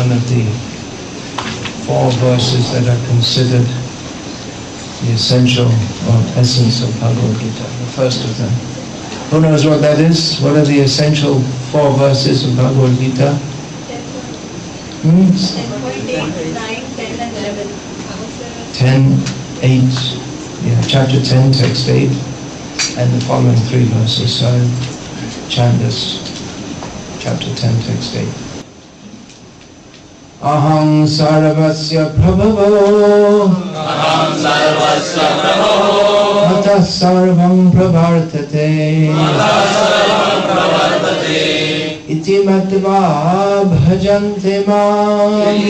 one of the 4 verses that are considered the essential or essence of Bhagavad Gita, the first of them. Who knows what that is? What are the essential 4 verses of Bhagavad Gita? 10, 9, 10 and 11. 10, 8, chapter 10, text 8, and the following 3 verses. So chant this, chapter 10, text 8. Aham sarvasya prabhavo matah sarvam pravartate iti matva bhajante mam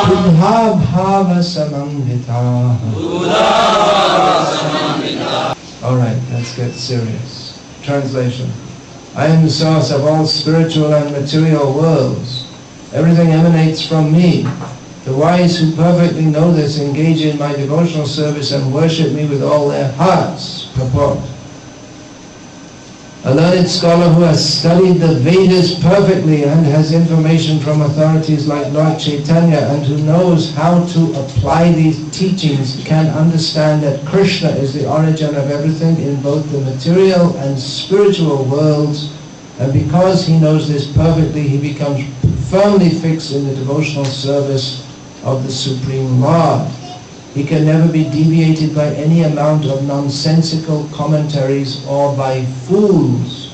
buddha bhava samamhita. Alright, let's get serious. Translation. I am the source of all spiritual and material worlds. Everything emanates from me. The wise who perfectly know this engage in my devotional service and worship me with all their hearts. Purport. A learned scholar who has studied the Vedas perfectly and has information from authorities like Lord Chaitanya and who knows how to apply these teachings can understand that Krishna is the origin of everything in both the material and spiritual worlds, and because he knows this perfectly, he becomes firmly fixed in the devotional service of the Supreme Lord. He can never be deviated by any amount of nonsensical commentaries or by fools.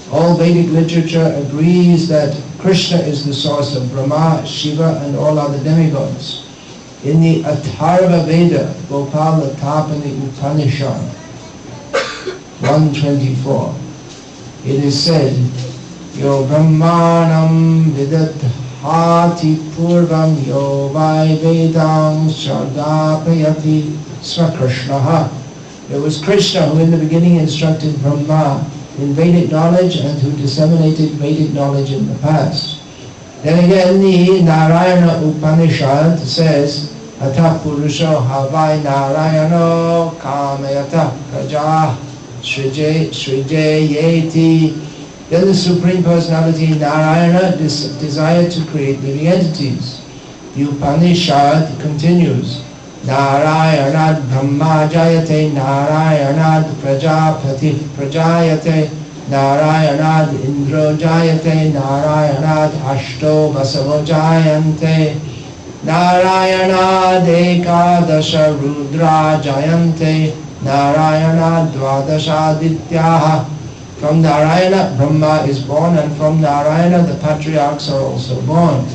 All Vedic literature agrees that Krishna is the source of Brahma, Shiva and all other demigods. In the Atharva Veda, Gopala Tapani Upanishad 124, it is said, Yo Brahmanam Vidat Hati Purvam Yo Vai Vedam Shardapayati Swakrishnaha. It was Krishna who in the beginning instructed Brahma in Vedic knowledge and who disseminated Vedic knowledge in the past. Then again the Narayana Upanishad says, Atha Purusho Havai Narayano Kamayata Praja Srije Yeti. Then the Supreme Personality Narayana desired to create living entities. The Upanishad continues, Narayanad Brahma Jayate, Narayanad Prajapati Prajayate, Narayanad Indro Jayate, Narayanad Ashto Vasavo Jayante, Narayanad Ekadasha Rudra Jayante, Narayanad Dvadasha Dityaha. From Narayana, Brahma is born, and from Narayana, the patriarchs are also born.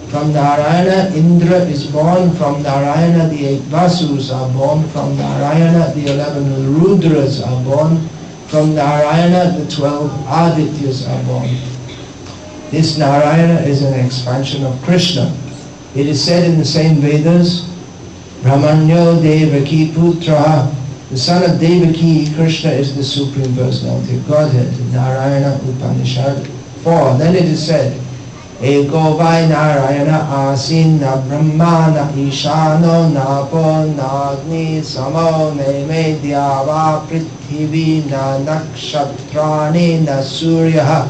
From Narayana, Indra is born. From Narayana, the 8 Vasus are born. From Narayana, the 11 Rudras are born. From Narayana, the 12 Adityas are born. This Narayana is an expansion of Krishna. It is said in the same Vedas, Brahmanyo Devaki Putra. The son of Devaki, Krishna is the Supreme Personality of Godhead. Narayana Upanishad 4. Then it is said, Eko vai Narayana asina brahmana ishano napo nagni samo neme dyava prithivi na nakshatrani na suryaha.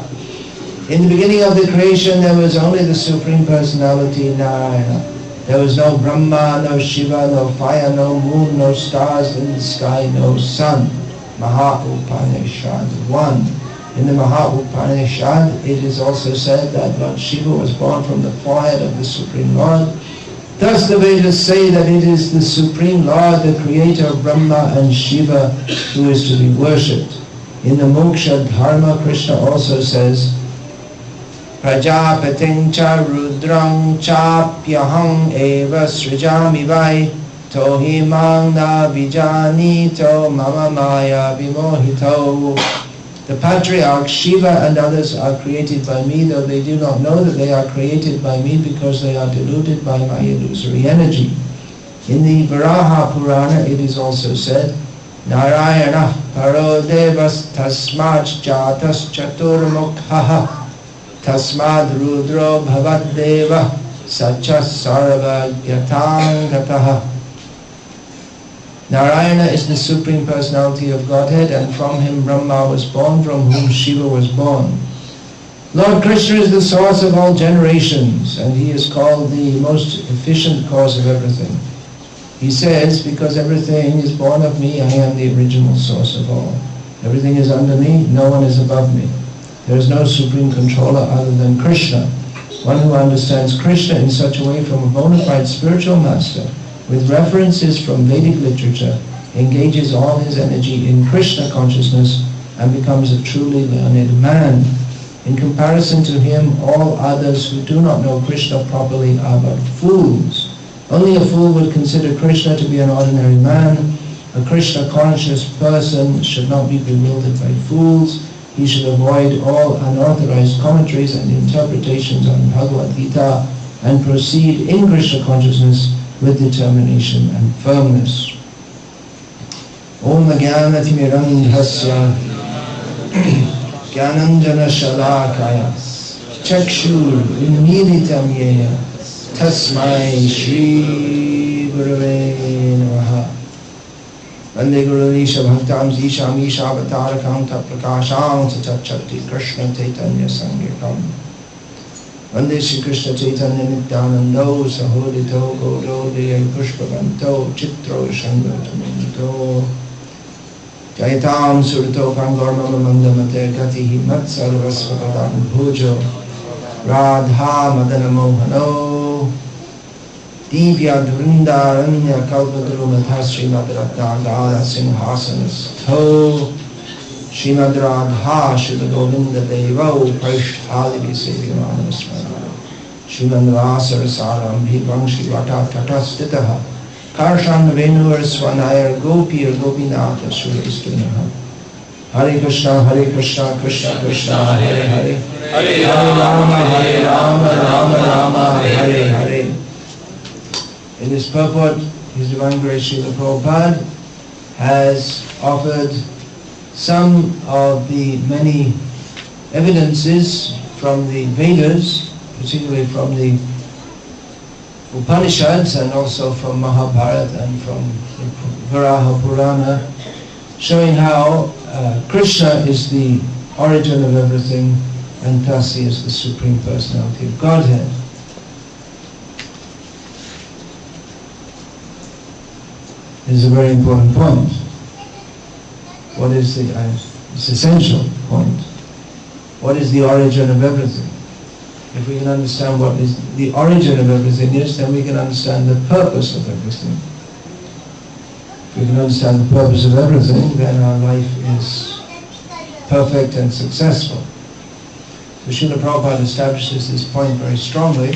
In the beginning of the creation there was only the Supreme Personality Narayana. There was no Brahma, no Shiva, no fire, no moon, no stars in the sky, no sun. Maha Upanishad 1. In the Maha Upanishad, it is also said that Lord Shiva was born from the forehead of the Supreme Lord. Thus the Vedas say that it is the Supreme Lord, the creator of Brahma and Shiva, who is to be worshipped. In the Moksha Dharma, Krishna also says, Prajapating cha rudrang chapyaham eva srijami vai tohimang na vijanito mama maya vimohito. The patriarchs Shiva and others are created by me, though they do not know that they are created by me because they are deluded by my illusory energy. In the Varaha Purana it is also said, Narayana paro devas tasmaj jatas chaturmukhaha tasmad rudro bhavat deva sacha sarva gyatang gataha. Narayana is the Supreme Personality of Godhead, and from him Brahma was born, from whom Shiva was born. Lord Krishna is the source of all generations, and he is called the most efficient cause of everything. He says, because everything is born of me, I am the original source of all. Everything is under me, no one is above me. There is no supreme controller other than Krishna. One who understands Krishna in such a way from a bona fide spiritual master, with references from Vedic literature, engages all his energy in Krishna consciousness and becomes a truly learned man. In comparison to him, all others who do not know Krishna properly are but fools. Only a fool would consider Krishna to be an ordinary man. A Krishna conscious person should not be bewildered by fools. He should avoid all unauthorized commentaries and interpretations on Bhagavad Gita and proceed in Krishna consciousness with determination and firmness. Om Jnanatirandhasya Jnananjana Shalakaya Chakshur Unmilitam Yena Tasmai Shri Gurave Namaha Vande Gurunisha Bhaktam Zisham Isha Avatarakam Taprakasham Satchakti Krishna Chaitanya Sangikam Vande Shri Krishna Chaitanya Nityanando Sahodito Gaudodiya Pushpavanto Chitro Shangatamento Jaitam Surito Pangormama Mandamate Gatihi Matsarvasvadam Bhujo Radha Madana Mohano Divya Dhrindaranya Kalpadrumatha Srimad Ratna Gada Simhasanas To Srimad Radha Shuddha Govinda Devo Prasthali Visevimanam Smana Srimad Rasa Rasaram Bhivamshi Vata Tatastitaha Karshan Venur Swanayar Gopir Gopinatha Suristinaha Hare Krishna, Krishna Krishna, Hare Hare Hare Rama, Rama Rama, Hare Hare. In this purport, His Divine Grace Srila Prabhupada has offered some of the many evidences from the Vedas, particularly from the Upanishads and also from Mahabharata and from the Varaha Purana, showing how Krishna is the origin of everything and thus he is the Supreme Personality of Godhead. This is a very important point. What is the, it's essential point. What is the origin of everything? If we can understand what is the origin of everything is, then we can understand the purpose of everything. If we can understand the purpose of everything, then our life is perfect and successful. So Srila Prabhupada establishes this point very strongly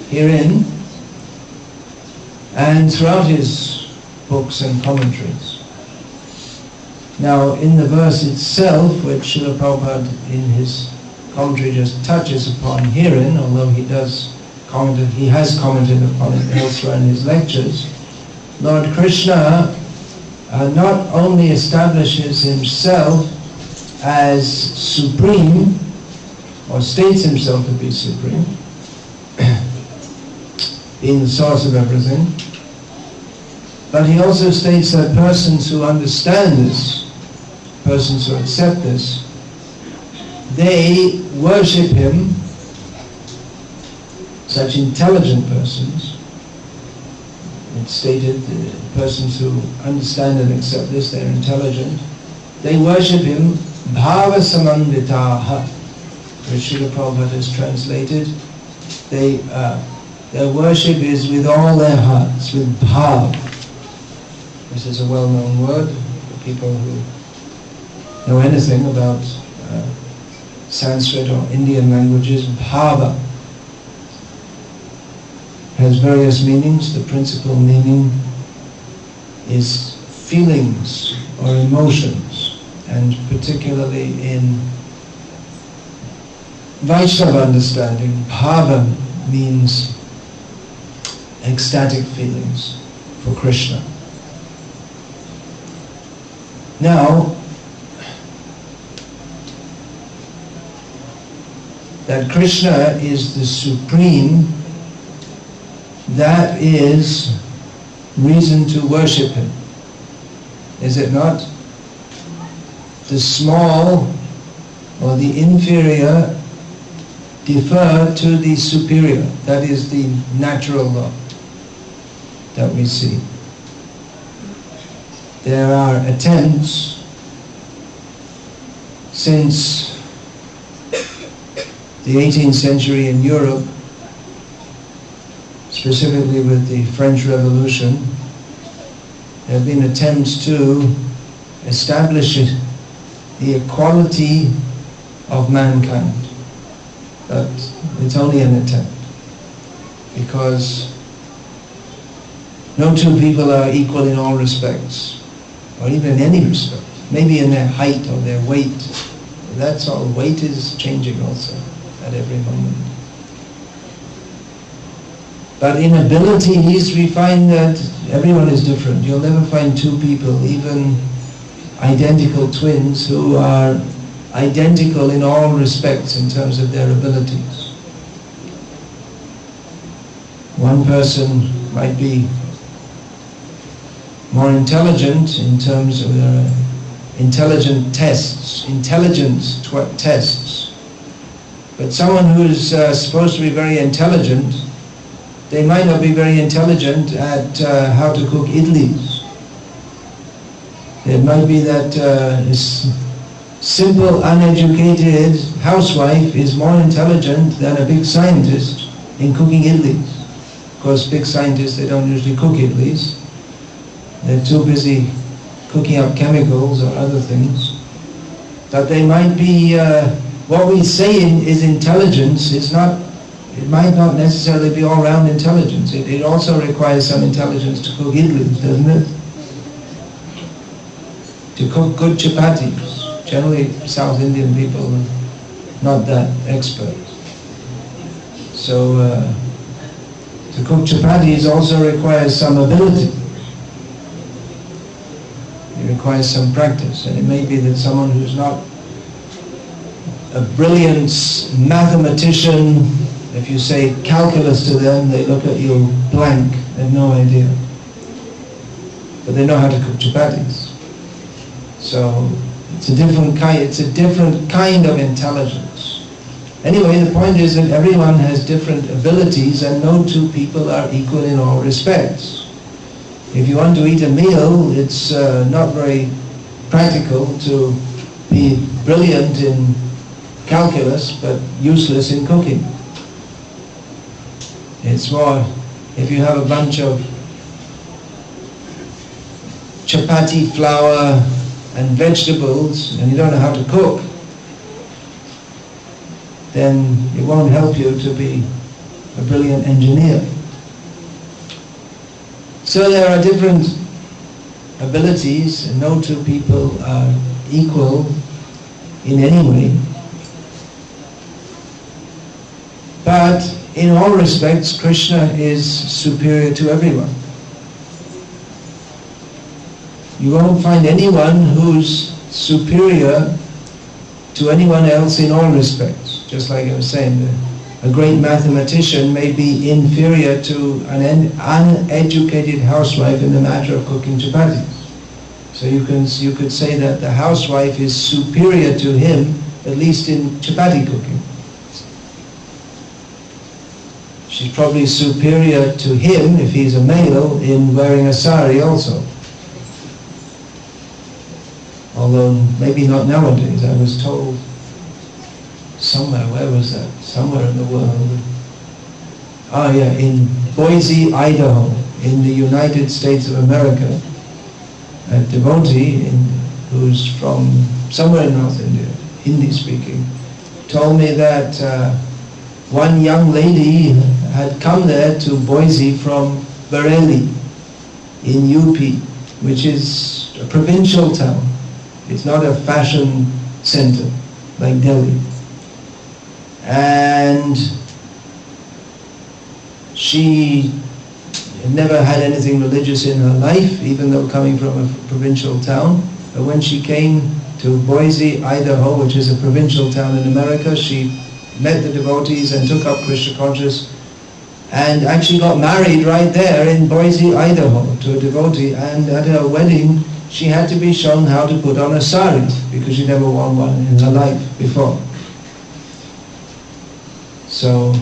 herein and throughout his books and commentaries. Now, in the verse itself, which Srila Prabhupada in his commentary just touches upon herein, although he has commented upon it elsewhere in his lectures, Lord Krishna not only establishes himself as supreme, or states himself to be supreme, being the source of everything, but he also states that persons who understand this, persons who accept this, they worship him, such intelligent persons. It's stated, persons who understand and accept this, they're intelligent, they worship him bhava samanditaha, which Srila Prabhupada has translated. Their worship is with all their hearts, with bhav. This is a well-known word for people who know anything about Sanskrit or Indian languages. Bhava has various meanings. The principal meaning is feelings or emotions, and particularly in Vaishnava understanding, bhava means ecstatic feelings for Krishna. Now, that Krishna is the supreme, that is reason to worship him, is it not? The small or the inferior defer to the superior. That is the natural law that we see. There are attempts since the 18th century in Europe, specifically with the French Revolution. There have been attempts to establish the equality of mankind. But it's only an attempt, because no two people are equal in all respects, or even in any respect. Maybe in their height or their weight. That's all. Weight is changing also at every moment. But in abilities, we find that everyone is different. You'll never find two people, even identical twins, who are identical in all respects in terms of their abilities. One person might be more intelligent in terms of their intelligence tests. But someone who's supposed to be very intelligent, they might not be very intelligent at how to cook idlis. It might be that this simple, uneducated housewife is more intelligent than a big scientist in cooking idlis. Of course, big scientists, they don't usually cook idlis. They're too busy cooking up chemicals or other things. But they might be, what we say is intelligence, it might not necessarily be all-round intelligence. It also requires some intelligence to cook idlis, doesn't it? To cook good chapatis. Generally, South Indian people are not that expert. So, to cook chapatis also requires some ability. It requires some practice, and it may be that someone who's not a brilliant mathematician, if you say calculus to them, they look at you blank, they have no idea. But they know how to cook chapatis. So it's a different kind of intelligence. Anyway, the point is that everyone has different abilities, and no two people are equal in all respects. If you want to eat a meal, it's not very practical to be brilliant in calculus, but useless in cooking. It's more, if you have a bunch of chapati flour and vegetables, and you don't know how to cook, then it won't help you to be a brilliant engineer. So there are different abilities, and no two people are equal in any way. But in all respects, Krishna is superior to everyone. You won't find anyone who's superior to anyone else in all respects. Just like I was saying, a great mathematician may be inferior to an uneducated housewife in the matter of cooking chapatis. So you could say that the housewife is superior to him, at least in chapati cooking. She's probably superior to him, if he's a male, in wearing a sari also. Although maybe not nowadays. I was told somewhere, where was that? Somewhere in the world. In Boise, Idaho, in the United States of America. A devotee who's from somewhere in North India, Hindi speaking, told me that one young lady had come there to Boise from Bareilly in UP, which is a provincial town. It's not a fashion center like Delhi. And she never had anything religious in her life, even though coming from a provincial town. But when she came to Boise, Idaho, which is a provincial town in America, she met the devotees and took up Krishna consciousness, and actually got married right there in Boise, Idaho, to a devotee. And at her wedding, she had to be shown how to put on a sari, because she never worn one in her life before. So,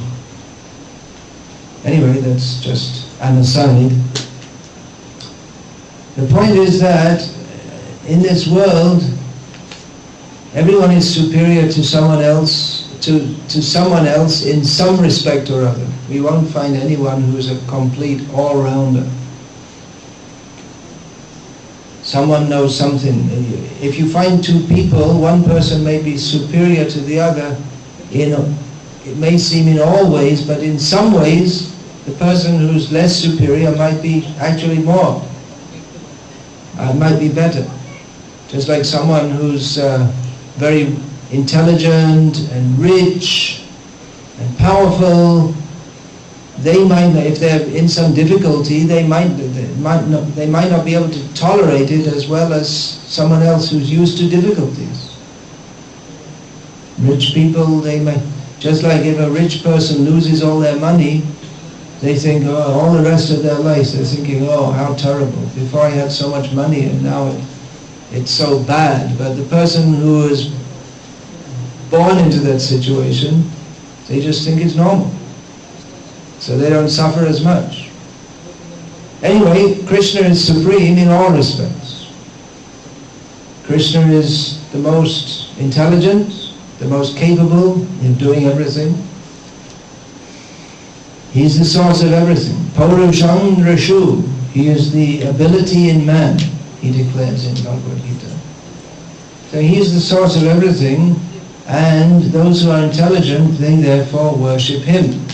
anyway, that's just an aside. The point is that in this world, everyone is superior to someone else, to someone else in some respect or other. We won't find anyone who's a complete all-rounder. Someone knows something. If you find two people, one person may be superior to the other it may seem in all ways, but in some ways, the person who's less superior might be actually more. Might be better. Just like someone who's very intelligent and rich and powerful, they might, if they're in some difficulty, they might not be able to tolerate it as well as someone else who's used to difficulties. Rich people, they might, just like if a rich person loses all their money, they think, oh, all the rest of their life, they're thinking, oh, how terrible. Before I had so much money and now it's so bad. But the person who is born into that situation, they just think it's normal. So they don't suffer as much. Anyway, Krishna is supreme in all respects. Krishna is the most intelligent, the most capable in doing everything. He's the source of everything. Paurusham Rashu. He is the ability in man, he declares in Bhagavad Gita. So he is the source of everything, and those who are intelligent, they therefore worship him.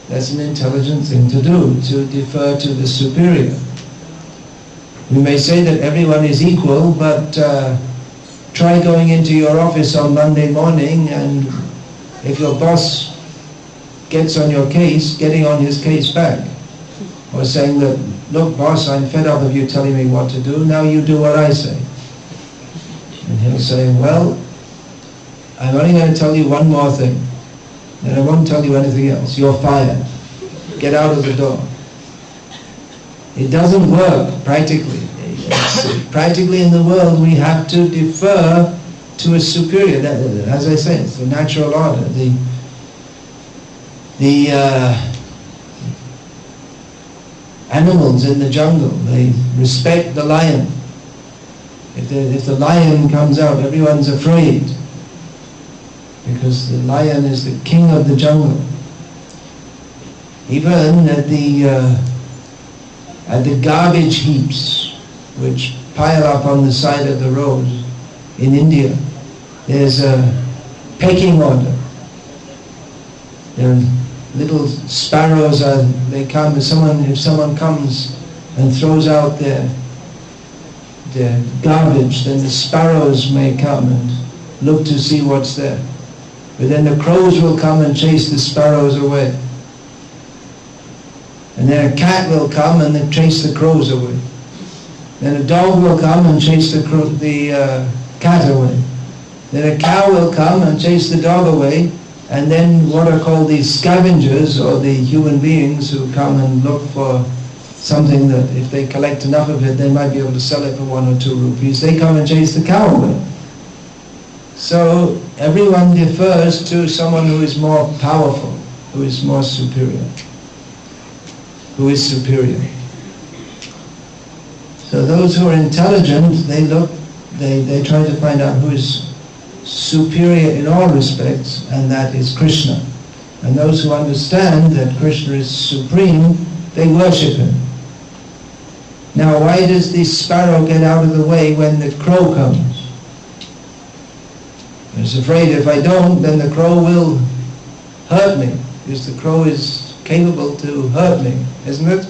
That's an intelligent thing to do, to defer to the superior. We may say that everyone is equal, but try going into your office on Monday morning, and if your boss gets on your case, getting on his case back, or saying that, look boss, I'm fed up of you telling me what to do, now you do what I say. And he'll say, well, I'm only going to tell you one more thing, then I won't tell you anything else. You're fired. Get out of the door. It doesn't work practically. Practically in the world we have to defer to a superior. As I say, it's the natural order. The animals in the jungle, they respect the lion. If the lion comes out, everyone's afraid, because the lion is the king of the jungle. Even at the garbage heaps which pile up on the side of the road in India, there's a pecking order. There are little sparrows, they come, if someone comes and throws out their garbage, then the sparrows may come and look to see what's there. But then the crows will come and chase the sparrows away. And then a cat will come and then chase the crows away. Then a dog will come and chase the cat away. Then a cow will come and chase the dog away. And then what are called these scavengers, or the human beings who come and look for something that if they collect enough of it, they might be able to sell it for 1 or 2 rupees. They come and chase the cow away. So everyone defers to someone who is more powerful, who is more superior, who is superior. So those who are intelligent, they try to find out who is superior in all respects, and that is Krishna. And those who understand that Krishna is supreme, they worship him. Now, why does the sparrow get out of the way when the crow comes? He's afraid if I don't, then the crow will hurt me, because the crow is capable to hurt me, isn't it?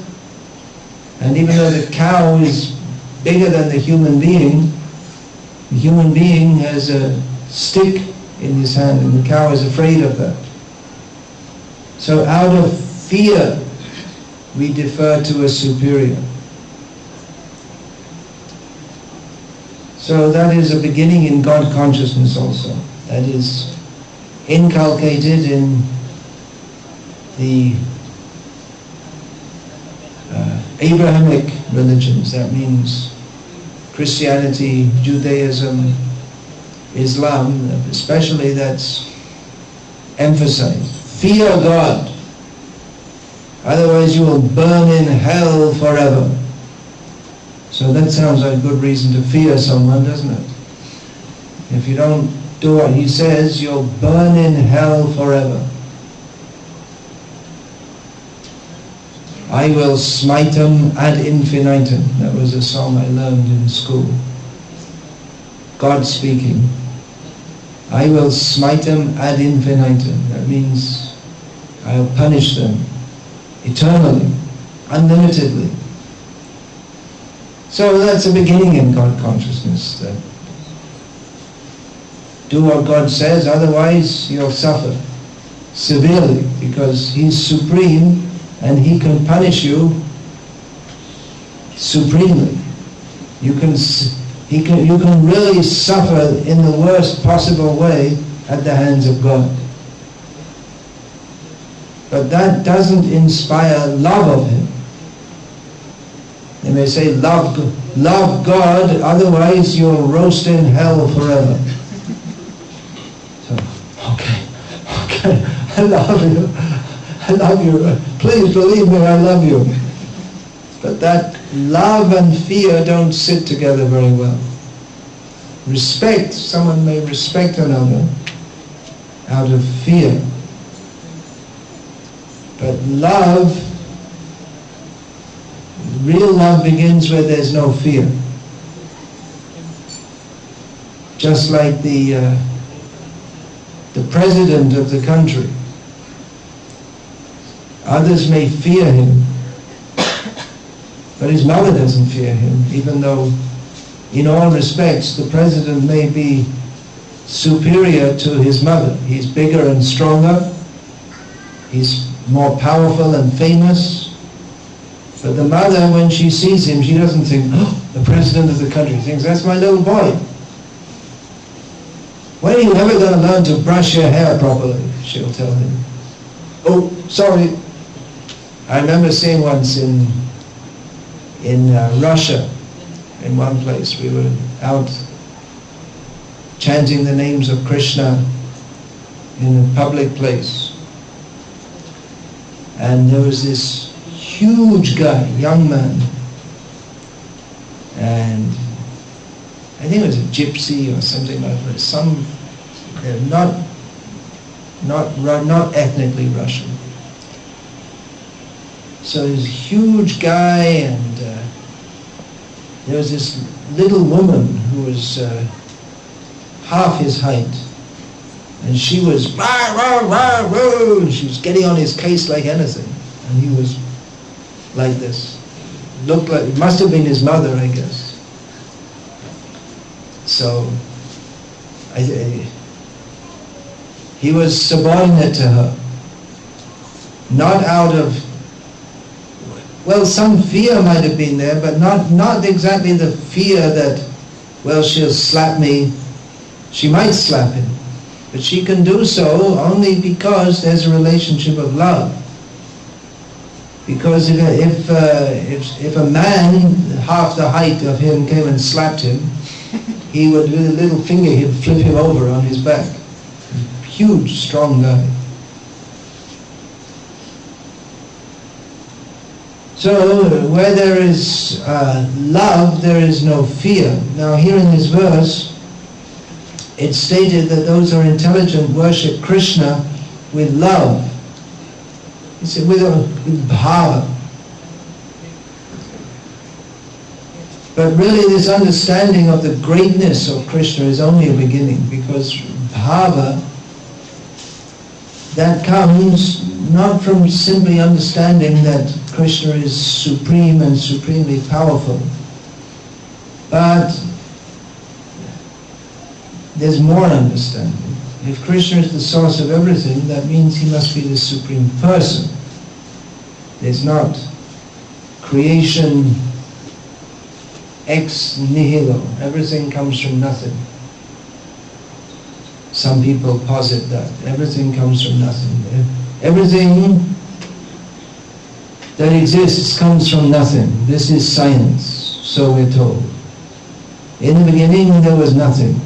And even though the cow is bigger than the human being has a stick in his hand, and the cow is afraid of that. So out of fear, we defer to a superior. So that is a beginning in God consciousness also. That is inculcated in the Abrahamic religions. That means Christianity, Judaism, Islam, especially, that's emphasized. fear God. Otherwise you will burn in hell forever. So that sounds like a good reason to fear someone, doesn't it? If you don't do what he says, you'll burn in hell forever. I will smite them ad infinitum. That was a song I learned in school. God speaking. I will smite them ad infinitum. That means I'll punish them eternally, unlimitedly. So that's a beginning in God consciousness. That do what God says, otherwise you'll suffer severely, because He's supreme and He can punish you supremely. You can really suffer in the worst possible way at the hands of God. But that doesn't inspire love of Him. They may say, love God, otherwise you'll roast in hell forever. So, okay, I love you. Please believe me, I love you. But that love and fear don't sit together very well. Respect, someone may respect another out of fear. But love, real love begins where there's no fear. Just like the president of the country. Others may fear him, but his mother doesn't fear him, even though in all respects the president may be superior to his mother. He's bigger and stronger, he's more powerful and famous, but the mother, when she sees him, she doesn't think, oh, the president of the country. She thinks, that's my little boy. When are you ever going to learn to brush your hair properly? She'll tell him. Oh, sorry. I remember seeing once in Russia, in one place, we were out chanting the names of Krsna in a public place. And there was this huge guy, young man, and I think it was a gypsy or something like that, not ethnically Russian. So this huge guy, and there was this little woman who was half his height, and she was rah, rah, rah, rah, and she was getting on his case like anything, and he was like this. Looked like, it must have been his mother, I guess. So he was subordinate to her, not out of, well, some fear might have been there, but not exactly the fear that, well, she'll slap me. She might slap him, but she can do so only because there's a relationship of love. Because if a man half the height of him came and slapped him, he would, with a little finger, he'd flip him over on his back. Huge, strong guy. So, where there is love, there is no fear. Now here in this verse, it's stated that those who are intelligent worship Krishna with love. He said with bhava. But really this understanding of the greatness of Krishna is only a beginning, because bhava, that comes not from simply understanding that Krishna is supreme and supremely powerful, but there's more understanding. If Krishna is the source of everything, that means he must be the supreme person. There's not creation ex nihilo. Everything comes from nothing. Some people posit that. Everything comes from nothing. Everything that exists comes from nothing. This is science, so we're told. In the beginning there was nothing.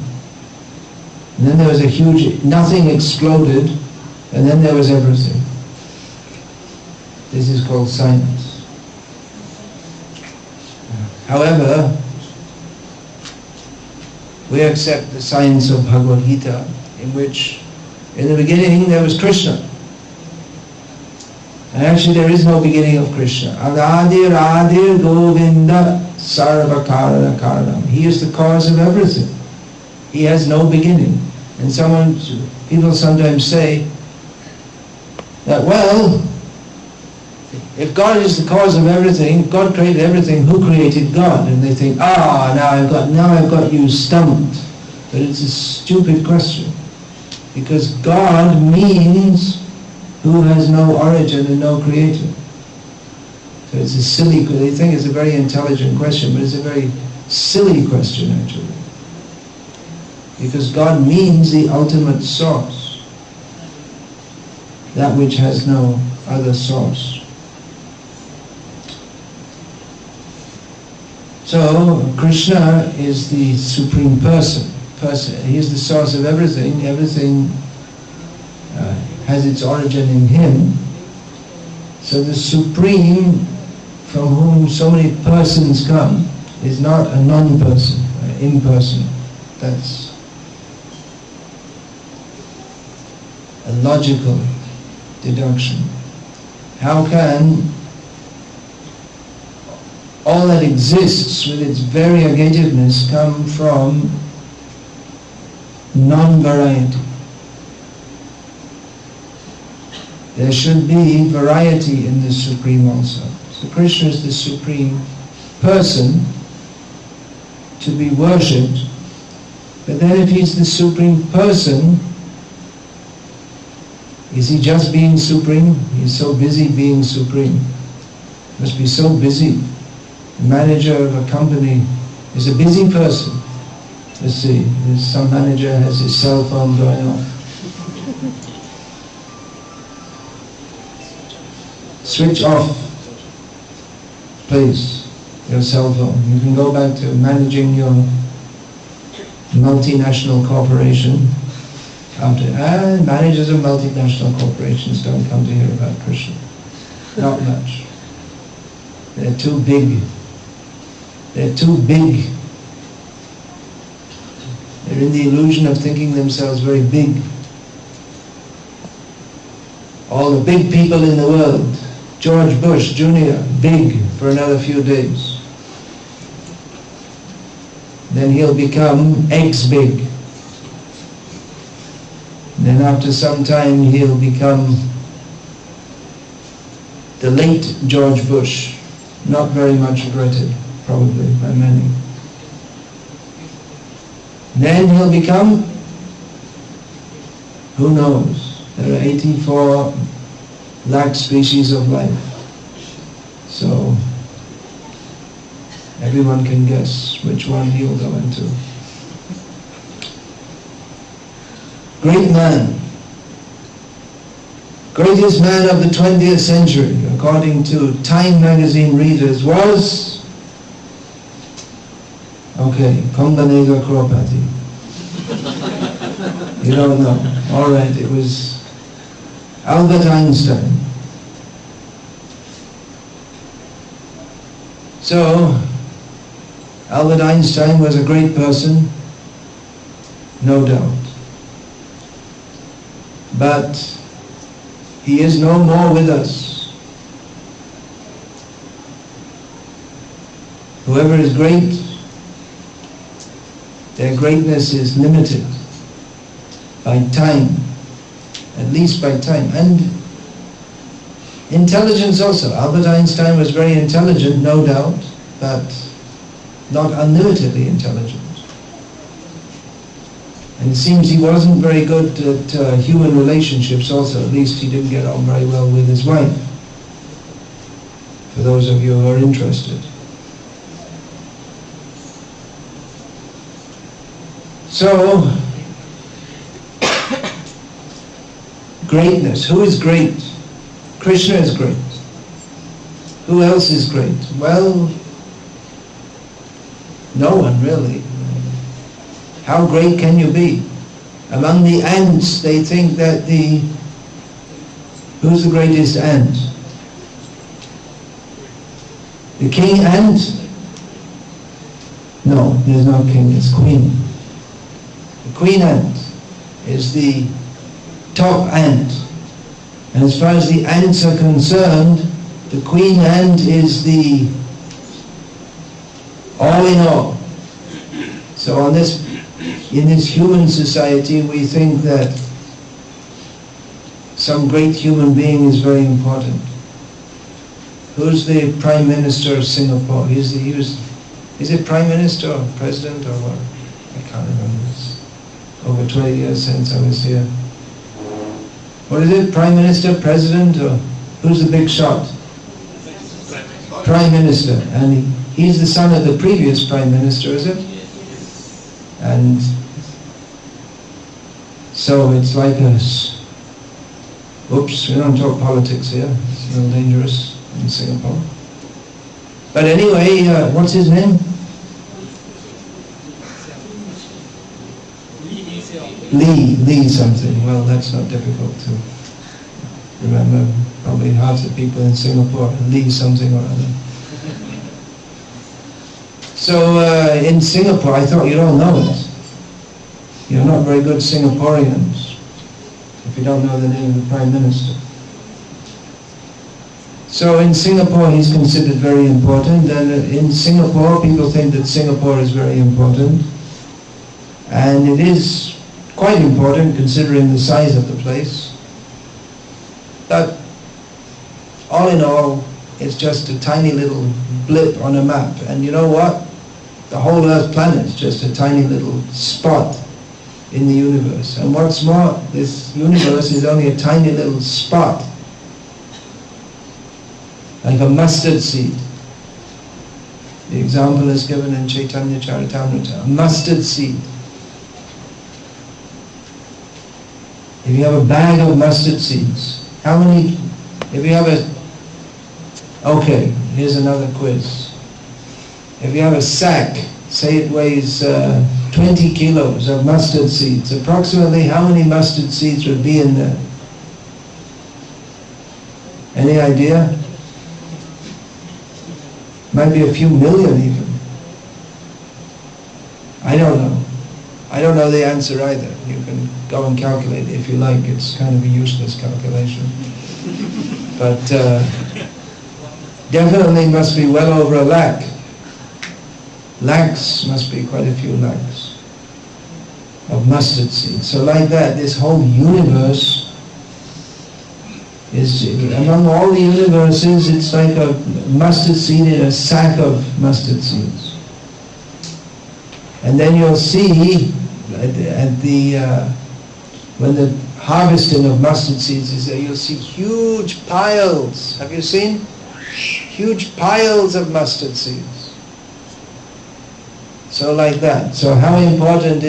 And then there was a huge, nothing exploded, and then there was everything. This is called science. However, we accept the science of Bhagavad Gita, in which in the beginning there was Krishna. And actually there is no beginning of Krishna. Adadir Adir Govinda Sarva Karana Karanam. He is the cause of everything. He has no beginning. And people sometimes say that, well, if God is the cause of everything, if God created everything, who created God? And they think, now I've got you stumped. But it's a stupid question. Because God means who has no origin and no creator. So it's a silly, they think it's a very intelligent question, but it's a very silly question actually. Because God means the ultimate source, that which has no other source. So Krishna is the supreme person. He is the source of everything. Everything has its origin in him. So the supreme, from whom so many persons come, is not a non-person, impersonal. That's a logical deduction. How can all that exists with its variegatedness come from non-variety? There should be variety in the Supreme also. So Krishna is the Supreme Person to be worshipped, but then if he's the Supreme Person, is he just being supreme? He's so busy being supreme. Must be so busy. The manager of a company is a busy person. Let's see, some manager has his cell phone going off. Switch off, please, your cell phone. You can go back to managing your multinational corporation. And managers of multinational corporations don't come to hear about Krishna. Not much. They're too big. They're too big. They're in the illusion of thinking themselves very big. All the big people in the world, George Bush Jr., big for another few days. Then he'll become eggs-big. Then after some time he'll become the late George Bush, not very much regretted, probably, by many. Then he'll become, who knows, there are 84 lakh species of life. So everyone can guess which one he'll go into. Great man, greatest man of the 20th century, according to Time magazine readers, was, Kondanega Kropati. You don't know. Alright, it was Albert Einstein. So, Albert Einstein was a great person, no doubt. But he is no more with us. Whoever is great, their greatness is limited by time, at least by time, and intelligence also. Albert Einstein was very intelligent, no doubt, but not unlimitedly intelligent. And it seems he wasn't very good at human relationships also. At least he didn't get on very well with his wife, for those of you who are interested. So, greatness. Who is great? Krishna is great. Who else is great? Well, no one really. How great can you be? Among the ants, they think that the Who's the greatest ant? The king ant? No, there's no king, it's queen. The queen ant is the top ant. And as far as the ants are concerned, the queen ant is the all in all. So in this human society, we think that some great human being is very important. Who's the Prime Minister of Singapore? Is it Prime Minister or President or what? I can't remember. It's over 20 years since I was here. What is it? Prime Minister, President, or who's the big shot? Prime Minister. And he's the son of the previous Prime Minister, is it? And so it's like oops, we don't talk politics here. It's a little dangerous in Singapore. But anyway, what's his name? Lee something. Well, that's not difficult to remember. Probably half the people in Singapore, Lee something or other. So in Singapore, I thought you all know it. You're not very good Singaporeans if you don't know the name of the Prime Minister. So in Singapore, he's considered very important, and in Singapore, people think that Singapore is very important, and it is quite important considering the size of the place. But all in all, it's just a tiny little blip on a map, and you know what? The whole Earth planet is just a tiny little spot in the universe. And what's more, this universe is only a tiny little spot, like a mustard seed. The example is given in Chaitanya Charitamrita, a mustard seed. If you have a bag of mustard seeds, how many, if you have okay, here's another quiz. If you have a sack, say it weighs 20 kilos of mustard seeds, approximately how many mustard seeds would be in there? Any idea? Might be a few million even. I don't know. I don't know the answer either. You can go and calculate it if you like. It's kind of a useless calculation. But definitely must be well over 1 lakh. Lakhs must be quite a few lakhs of mustard seeds. So like that, this whole universe is, among all the universes, it's like a mustard seed in a sack of mustard seeds. And then you'll see when the harvesting of mustard seeds is there, you'll see huge piles. Have you seen? Huge piles of mustard seeds. So like that. So how important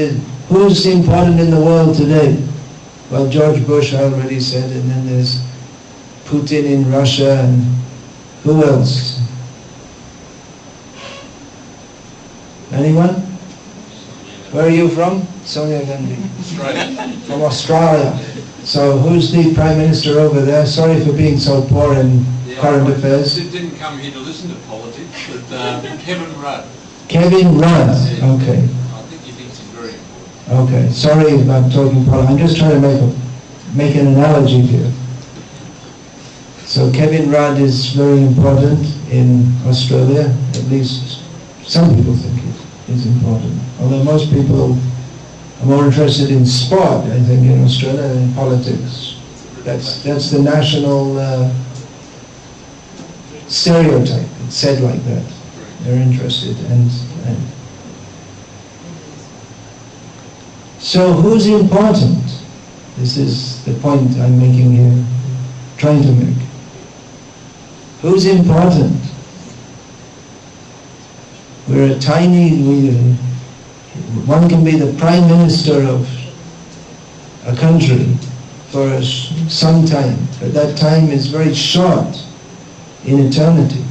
who's important in the world today? Well, George Bush, I already said, and then there's Putin in Russia, and who else? Anyone? Where are you from? Sonia Gandhi. Australia. From Australia. So who's the Prime Minister over there? Sorry for being so poor in current affairs. I didn't come here to listen to politics, but Kevin Rudd. Kevin Rudd. Okay. I think he thinks he's very important. Okay. Sorry if I'm talking politics. I'm just trying to make an analogy here. So Kevin Rudd is very important in Australia. At least some people think it is important. Although most people are more interested in sport, I think, in Australia than in politics. That's the national stereotype. It's said like that. They're interested, and so who's important? This is the point I'm making here, trying to make. Who's important? We're a tiny, one can be the Prime Minister of a country for some time, but that time is very short in eternity.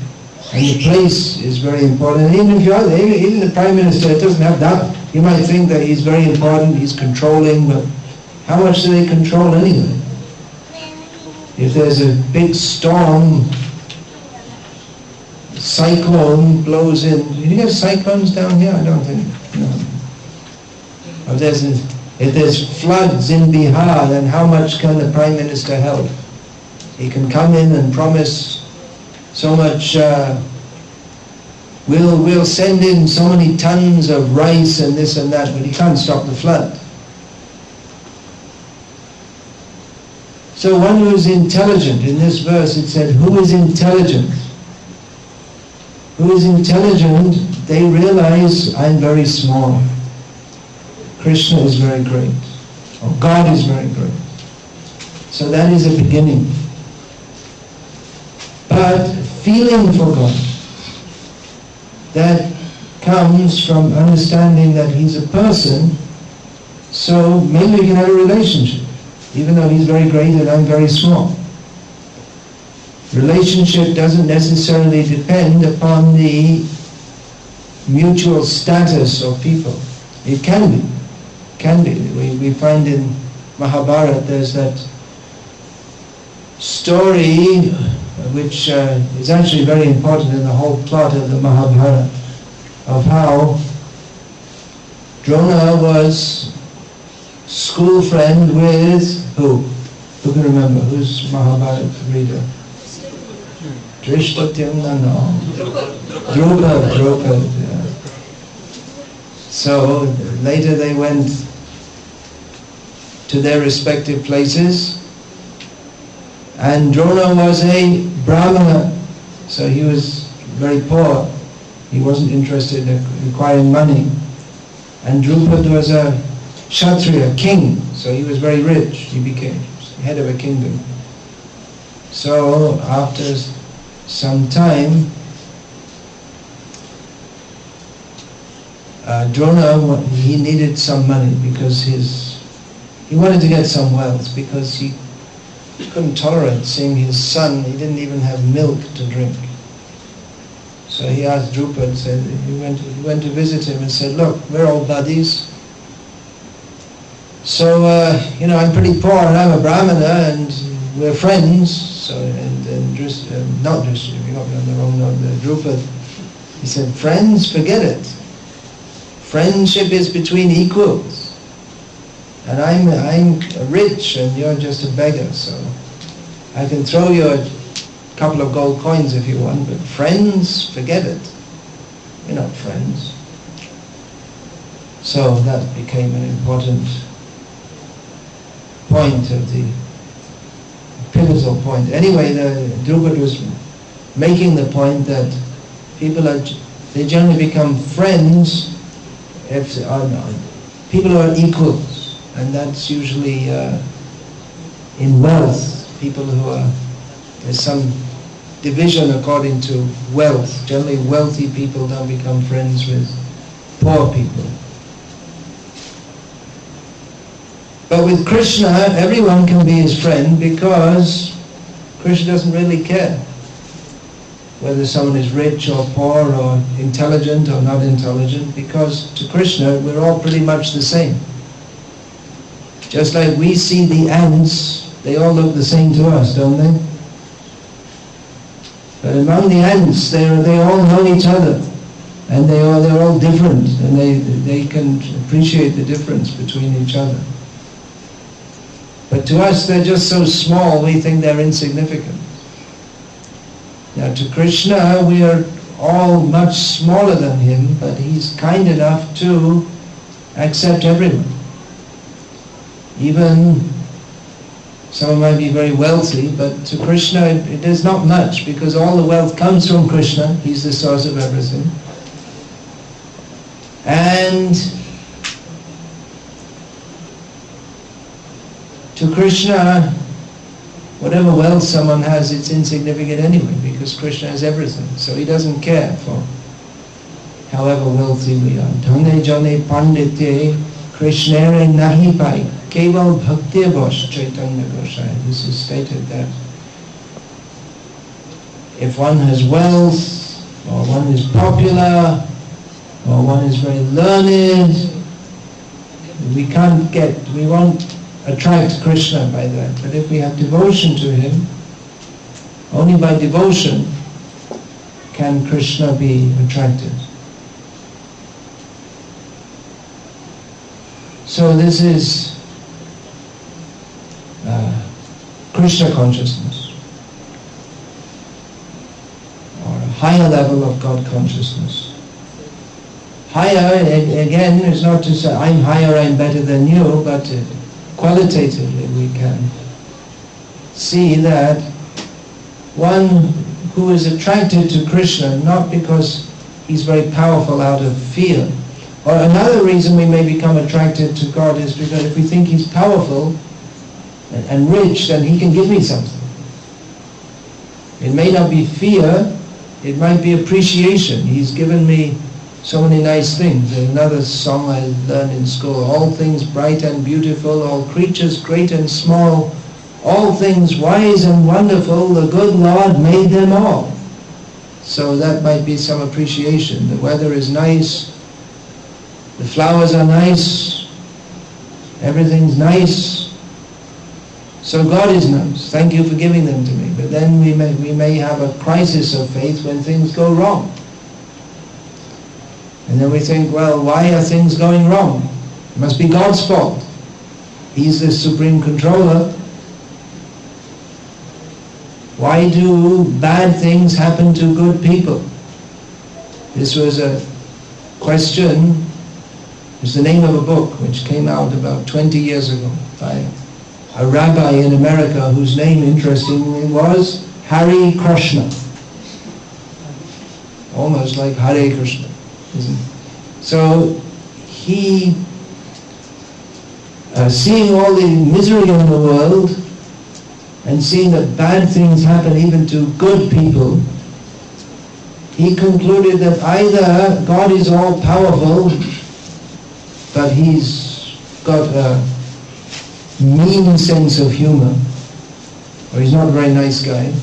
And the place is very important. Even if even the Prime Minister, it doesn't have that. You might think that he's very important, he's controlling, but how much do they control anyway? If there's a big storm, cyclone blows in. Do you have cyclones down here? I don't think. No. If there's floods in Bihar, then how much can the Prime Minister help? He can come in and promise so much, we'll send in so many tons of rice and this and that, but he can't stop the flood. So one who is intelligent, in this verse it said, who is intelligent? Who is intelligent, they realize, I'm very small. Krishna is very great, or God is very great. So that is a beginning. But feeling for God, that comes from understanding that He's a person, so maybe we can have a relationship, even though He's very great and I'm very small. Relationship doesn't necessarily depend upon the mutual status of people. It can be. We find in Mahabharata there's that story which is actually very important in the whole plot of the Mahabharata, of how Drona was school friend with who? Who can remember? Who's Mahabharata reader? Drishtatyumna, no. Drupad, yeah. So later they went to their respective places, and Drona was a Brahmana, so he was very poor. He wasn't interested in acquiring money. And Drupad was a Kshatriya, king, so he was very rich. He became head of a kingdom. So after some time, Drona, he needed some money because he wanted to get some wealth, because he couldn't tolerate seeing his son. He didn't even have milk to drink. So he asked Drupad, he went to visit him and said, look, we're all buddies. So, I'm pretty poor and I'm a Brahmana and we're friends. So, not Drishta, we got me on the wrong note there, Drupad. He said, friends, forget it. Friendship is between equals. And I'm rich and you're just a beggar, so I can throw you a couple of gold coins if you want, but friends, forget it. We're not friends. So that became an important point of the pivotal point. Anyway, Drupad was making the point that they generally become friends if people are equals. And that's usually in wealth, people there's some division according to wealth. Generally wealthy people don't become friends with poor people. But with Krishna, everyone can be his friend, because Krishna doesn't really care whether someone is rich or poor or intelligent or not intelligent, because to Krishna we're all pretty much the same. Just like we see the ants, they all look the same to us, don't they? But among the ants, they all know each other, and they're all different, and they can appreciate the difference between each other. But to us, they're just so small, we think they're insignificant. Now to Krishna, we are all much smaller than him, but he's kind enough to accept everyone. Even someone might be very wealthy, but to Krishna it is not much, because all the wealth comes from Krishna. He's the source of everything. And to Krishna, whatever wealth someone has, it's insignificant anyway, because Krishna has everything. So he doesn't care for however wealthy we are. Dhane jane pandite Krishnere nahi pai keval bhakti vash Chaitanya Gosai. This is stated that if one has wealth, or one is popular, or one is very learned, we won't attract Krishna by that. But if we have devotion to him, only by devotion can Krishna be attracted. So this is Krishna consciousness, or a higher level of God consciousness. Higher, again, is not to say I'm higher, I'm better than you, but qualitatively we can see that one who is attracted to Krishna not because he's very powerful out of fear, or another reason we may become attracted to God is because if we think he's powerful and rich, then he can give me something. It may not be fear, it might be appreciation. He's given me so many nice things. There's another song I learned in school, all things bright and beautiful, all creatures great and small, all things wise and wonderful, the good Lord made them all. So that might be some appreciation. The weather is nice, the flowers are nice, everything's nice. So God is nice. Thank you for giving them to me. But then we may have a crisis of faith when things go wrong. And then we think, well, why are things going wrong? It must be God's fault. He's the supreme controller. Why do bad things happen to good people? This was a question, it's the name of a book which came out about 20 years ago by a rabbi in America whose name, interestingly, was Krsna. Almost like Hare Krishna. So he, seeing all the misery in the world and seeing that bad things happen even to good people, he concluded that either God is all powerful, but he's got a mean sense of humor, or he's not a very nice guy,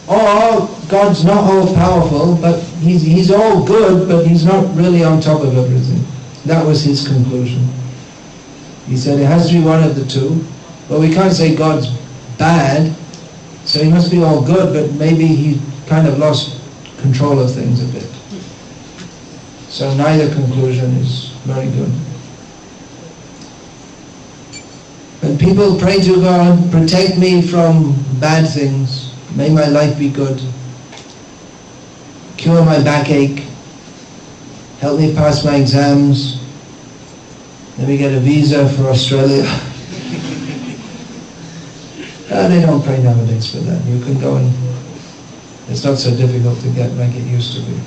or God's not all powerful, but he's all good, but he's not really on top of everything. That was his conclusion. He said it has to be one of the two. But we can't say God's bad, so he must be all good, but maybe he kind of lost control of things a bit. So neither conclusion is very good. When people pray to God, protect me from bad things, may my life be good, cure my backache, help me pass my exams, let me get a visa for Australia. They don't pray nowadays for that. You can go and it's not so difficult to get like it used to be.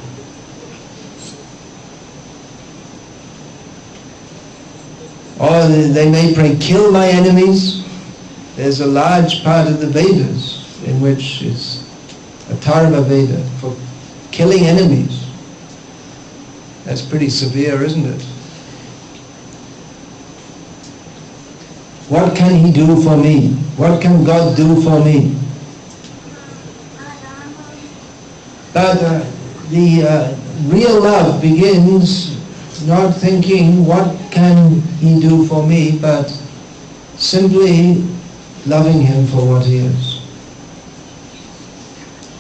Or they may pray, kill my enemies. There's a large part of the Vedas in which is a Dharma Veda for killing enemies. That's pretty severe, isn't it? What can he do for me? What can God do for me? But the real love begins not thinking what can he do for me, but simply loving him for what he is.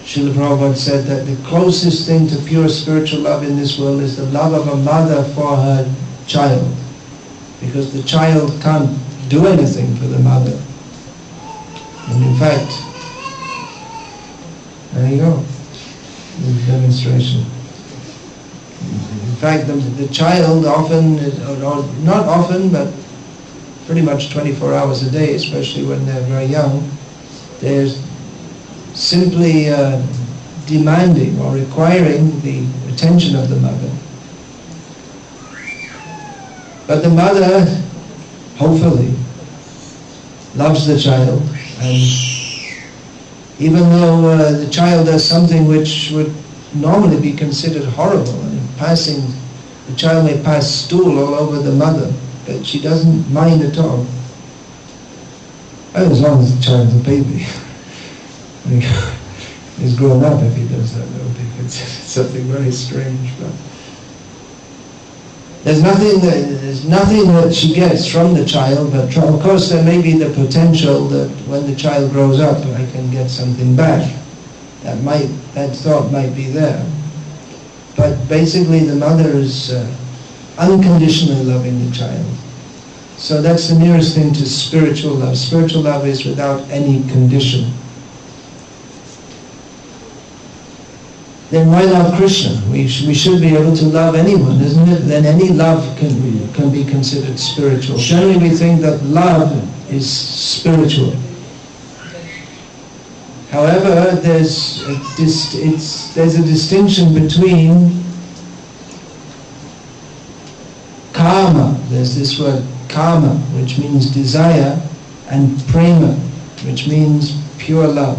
Srila Prabhupada said that the closest thing to pure spiritual love in this world is the love of a mother for her child, because the child can't do anything for the mother. And in fact, there you go, the demonstration. In fact, the child often, or not often, but pretty much 24 hours a day, especially when they're very young, they're simply demanding or requiring the attention of the mother. But the mother, hopefully, loves the child, and even though the child does something which would normally be considered horrible, the child may pass stool all over the mother, but she doesn't mind at all. As long as the child's a baby. He's grown up if he does that. I don't think it's something very strange. There's nothing that she gets from the child, but of course there may be the potential that when the child grows up, I can get something back. That thought might be there. But basically the mother is unconditionally loving the child. So that's the nearest thing to spiritual love. Spiritual love is without any condition. Then why love Krishna? We should be able to love anyone, isn't it? Then any love can be considered spiritual. Generally we think that love is spiritual. However, there's a distinction between karma, there's this word karma, which means desire, and prema, which means pure love.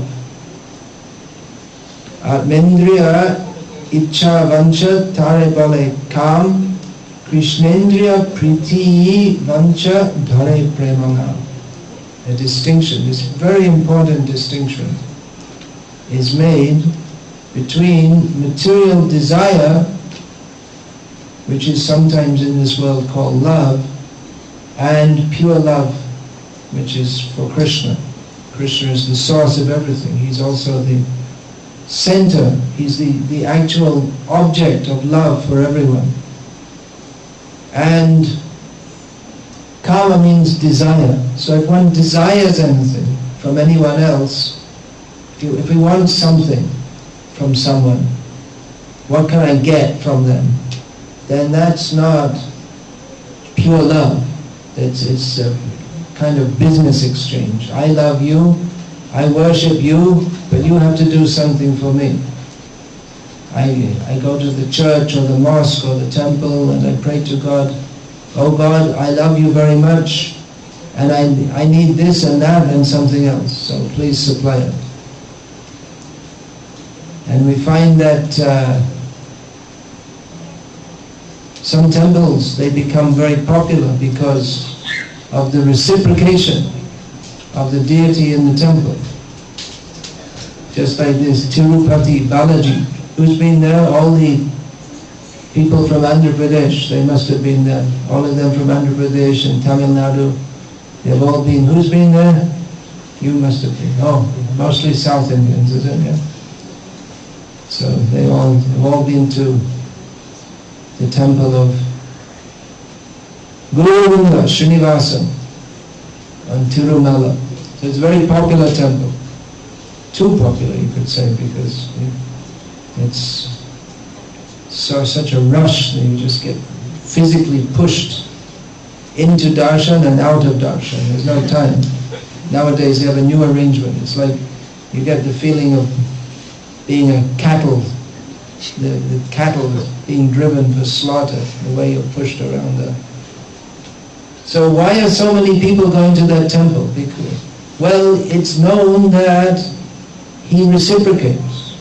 Atmendriya ichcha vancha tare bale kam, Krishnendriya priti vancha dhare premanga. A distinction, this very important distinction, is made between material desire, which is sometimes in this world called love, and pure love, which is for Krishna. Krishna is the source of everything. He's also the center. He's the actual object of love for everyone. And karma means desire. So if one desires anything from anyone else, if we want something from someone, what can I get from them? Then that's not pure love. It's a kind of business exchange. I love you, I worship you, but you have to do something for me. I go to the church or the mosque or the temple and I pray to God, oh God, I love you very much and I need this and that and something else, so please supply it. And we find that some temples, they become very popular because of the reciprocation of the deity in the temple. Just like this Tirupati Balaji, who's been there? All the people from Andhra Pradesh, they must have been there. All of them from Andhra Pradesh and Tamil Nadu, they've all been. Who's been there? You must have been. Oh, mostly South Indians, is it? Yeah. So they've all been to the temple of Guru Govinda Srinivasa on Tirumala. So it's a very popular temple. Too popular, you could say, because it's such a rush that you just get physically pushed into darshan and out of darshan. There's no time. Nowadays they have a new arrangement. It's like you get the feeling of being a cattle, the cattle being driven for slaughter, the way you're pushed around there. So why are so many people going to that temple? Because, well, it's known that he reciprocates,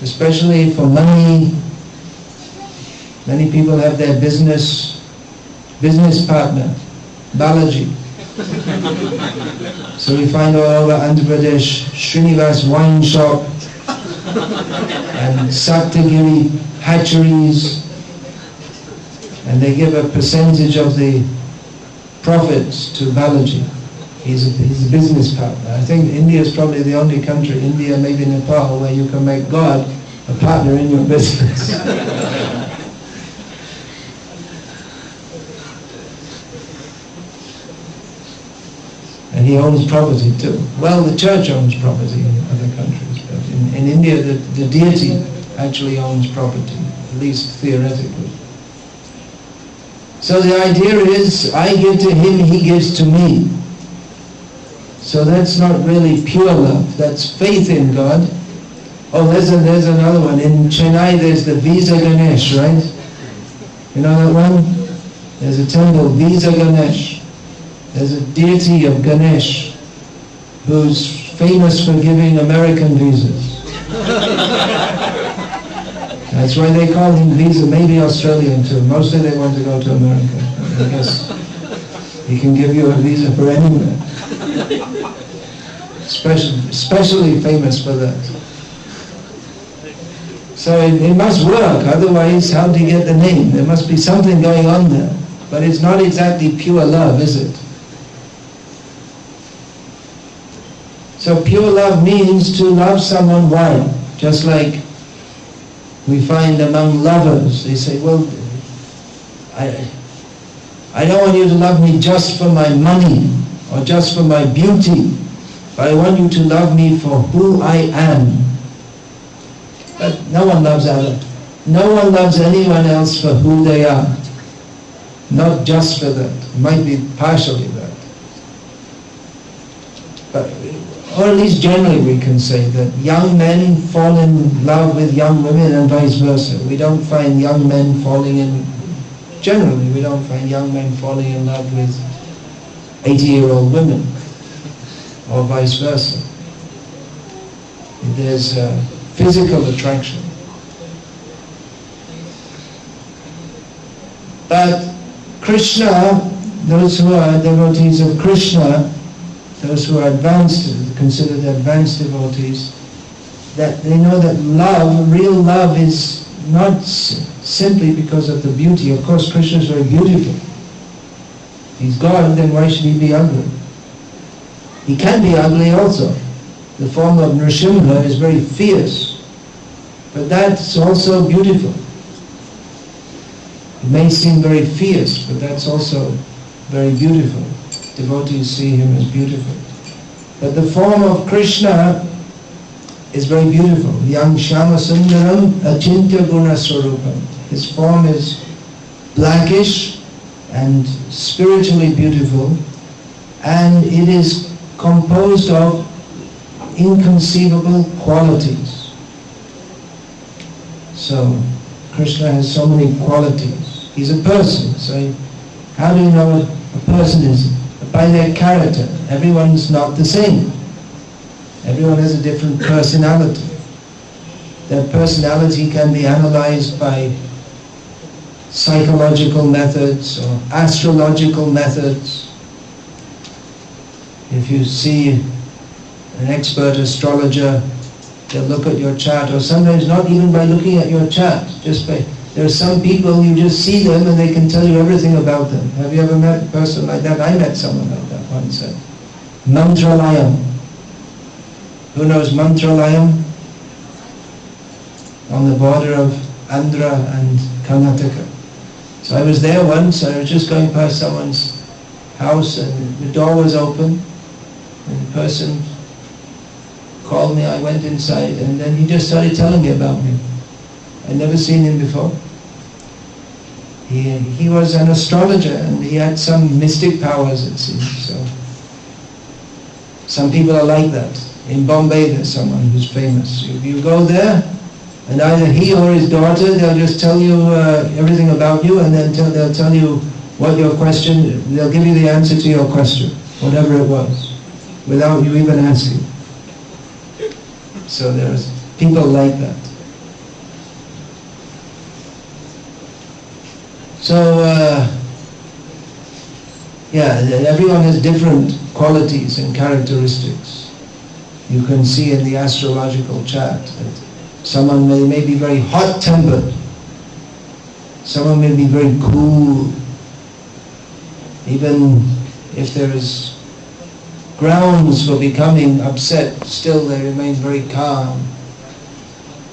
especially for money. Many people have their business partner, Balaji. So we find all over Andhra Pradesh, Srinivas wine shop, and Saptagiri hatcheries, and they give a percentage of the profits to Balaji. He's a business partner. I think India is probably the only country, India, maybe Nepal, where you can make God a partner in your business. And he owns property too. Well, the church owns property in other countries, but in India the deity actually owns property, at least theoretically. So the idea is, I give to him, he gives to me. So that's not really pure love, that's faith in God. Oh, there's another one. In Chennai there's the Visa Ganesh, right? You know that one? There's a temple, Visa Ganesh. There's a deity of Ganesh who's famous for giving American visas. That's why they call him Visa, maybe Australian too. Mostly they want to go to America. I guess he can give you a visa for anywhere. Especially famous for that. So it must work, otherwise how do you get the name? There must be something going on there. But it's not exactly pure love, is it? So pure love means to love someone well. Just like we find among lovers, they say, well, I don't want you to love me just for my money or just for my beauty, but I want you to love me for who I am. But no one loves others. No one loves anyone else for who they are. Not just for that. It might be partially that. But, or at least generally we can say that young men fall in love with young women and vice versa. We don't find young men falling in, generally we don't find young men falling in love with 80-year-old women, or vice versa. There's physical attraction. But Krishna, those who are devotees of Krishna, those who are advanced, considered advanced devotees, that they know that love, real love, is not simply because of the beauty. Of course, Krishna is very beautiful. If he's God, then why should he be ugly? He can be ugly also. The form of Nrsimha is very fierce, but that's also beautiful. It may seem very fierce, but that's also very beautiful. Devotees see him as beautiful. But the form of Krishna is very beautiful. Yang Shama Sundaram Achintya Guna Swarupam. His form is blackish and spiritually beautiful, and it is composed of inconceivable qualities. So Krishna has so many qualities. He's a person, so how do you know what a person is? By their character. Everyone's not the same. Everyone has a different personality. That personality can be analyzed by psychological methods or astrological methods. If you see an expert astrologer, they'll look at your chart, or sometimes not even by looking at your chart, just by, there are some people, you just see them and they can tell you everything about them. Have you ever met a person like that? I met someone like that once. Mantralayam. Who knows Mantralayam? On the border of Andhra and Karnataka. So I was there once, I was just going past someone's house and the door was open and the person called me, I went inside and then he just started telling me about me. I'd never seen him before. He was an astrologer and he had some mystic powers, it seems. So some people are like that. In Bombay there's someone who's famous. You go there and either he or his daughter, they'll just tell you everything about you, and then they'll tell you what your question, they'll give you the answer to your question, whatever it was, without you even asking. So there's people like that. So, everyone has different qualities and characteristics. You can see in the astrological chart that someone may be very hot-tempered, someone may be very cool. Even if there is grounds for becoming upset, still they remain very calm.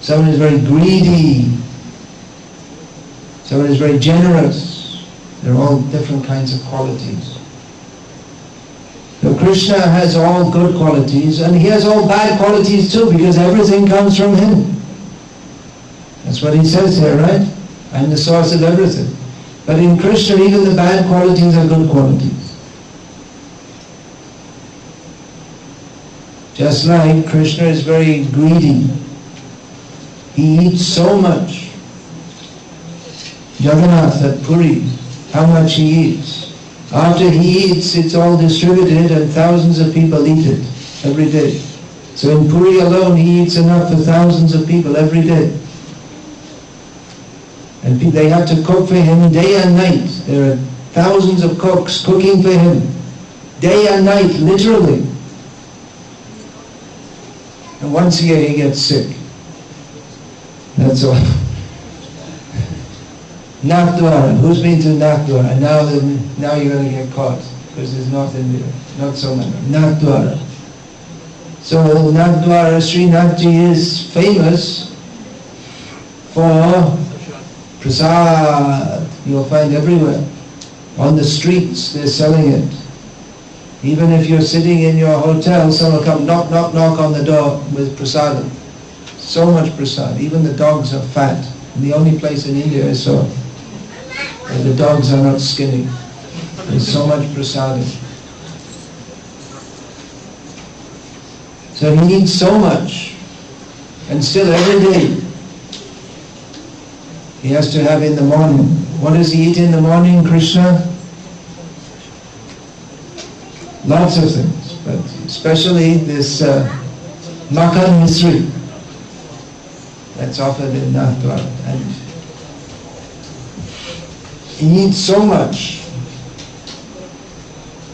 Someone is very greedy. Someone is very generous. They're all different kinds of qualities. So Krishna has all good qualities, and he has all bad qualities too, because everything comes from him. That's what he says here, right? I'm the source of everything. But in Krishna, even the bad qualities are good qualities. Just like Krishna is very greedy. He eats so much. Jagannath at Puri, how much he eats. After he eats, it's all distributed and thousands of people eat it every day. So in Puri alone, he eats enough for thousands of people every day. And they have to cook for him day and night. There are thousands of cooks cooking for him day and night, literally. And once a year he gets sick. that's all. Nakdwara. Who's been to Nakdwara? Now you're going to get caught because there's North India, not so many. Nakdwara. So Nakdwara, Srinathji is famous for prasad. You'll find everywhere. On the streets they're selling it. Even if you're sitting in your hotel, someone will come knock, knock, knock on the door with prasadam. So much prasad. Even the dogs are fat. And the only place in India I saw where the dogs are not skinny. There's so much prasadam. So he eats so much, and still every day he has to have in the morning. What does he eat in the morning, Krishna? Lots of things, but especially this makan misri that's offered in Nathdwara. And he eats so much.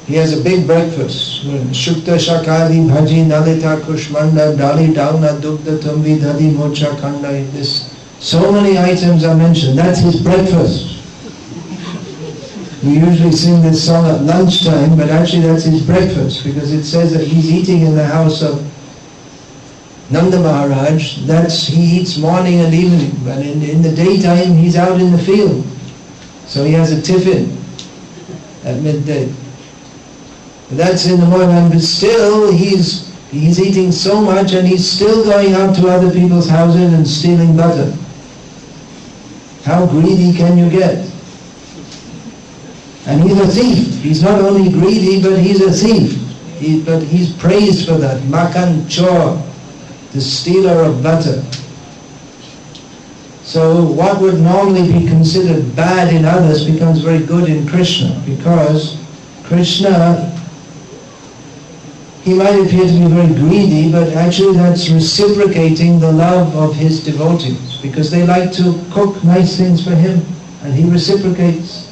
He has a big breakfast. Shukta shakari bhaji nalita kushmanda dali dauna dugda tumbi dadi mocha kanda. So many items are mentioned. That's his breakfast. We usually sing this song at lunchtime, but actually that's his breakfast, because it says that he's eating in the house of Nanda Maharaj. He eats morning and evening, but in the daytime he's out in the field. So he has a tiffin at midday. That's in the morning, but still he's eating so much, and he's still going out to other people's houses and stealing butter. How greedy can you get? And he's a thief. He's not only greedy, but he's a thief. But he's praised for that. Makan chor, the stealer of butter. So what would normally be considered bad in others becomes very good in Krishna, because Krishna, he might appear to be very greedy, but actually that's reciprocating the love of his devotees, because they like to cook nice things for him, and he reciprocates.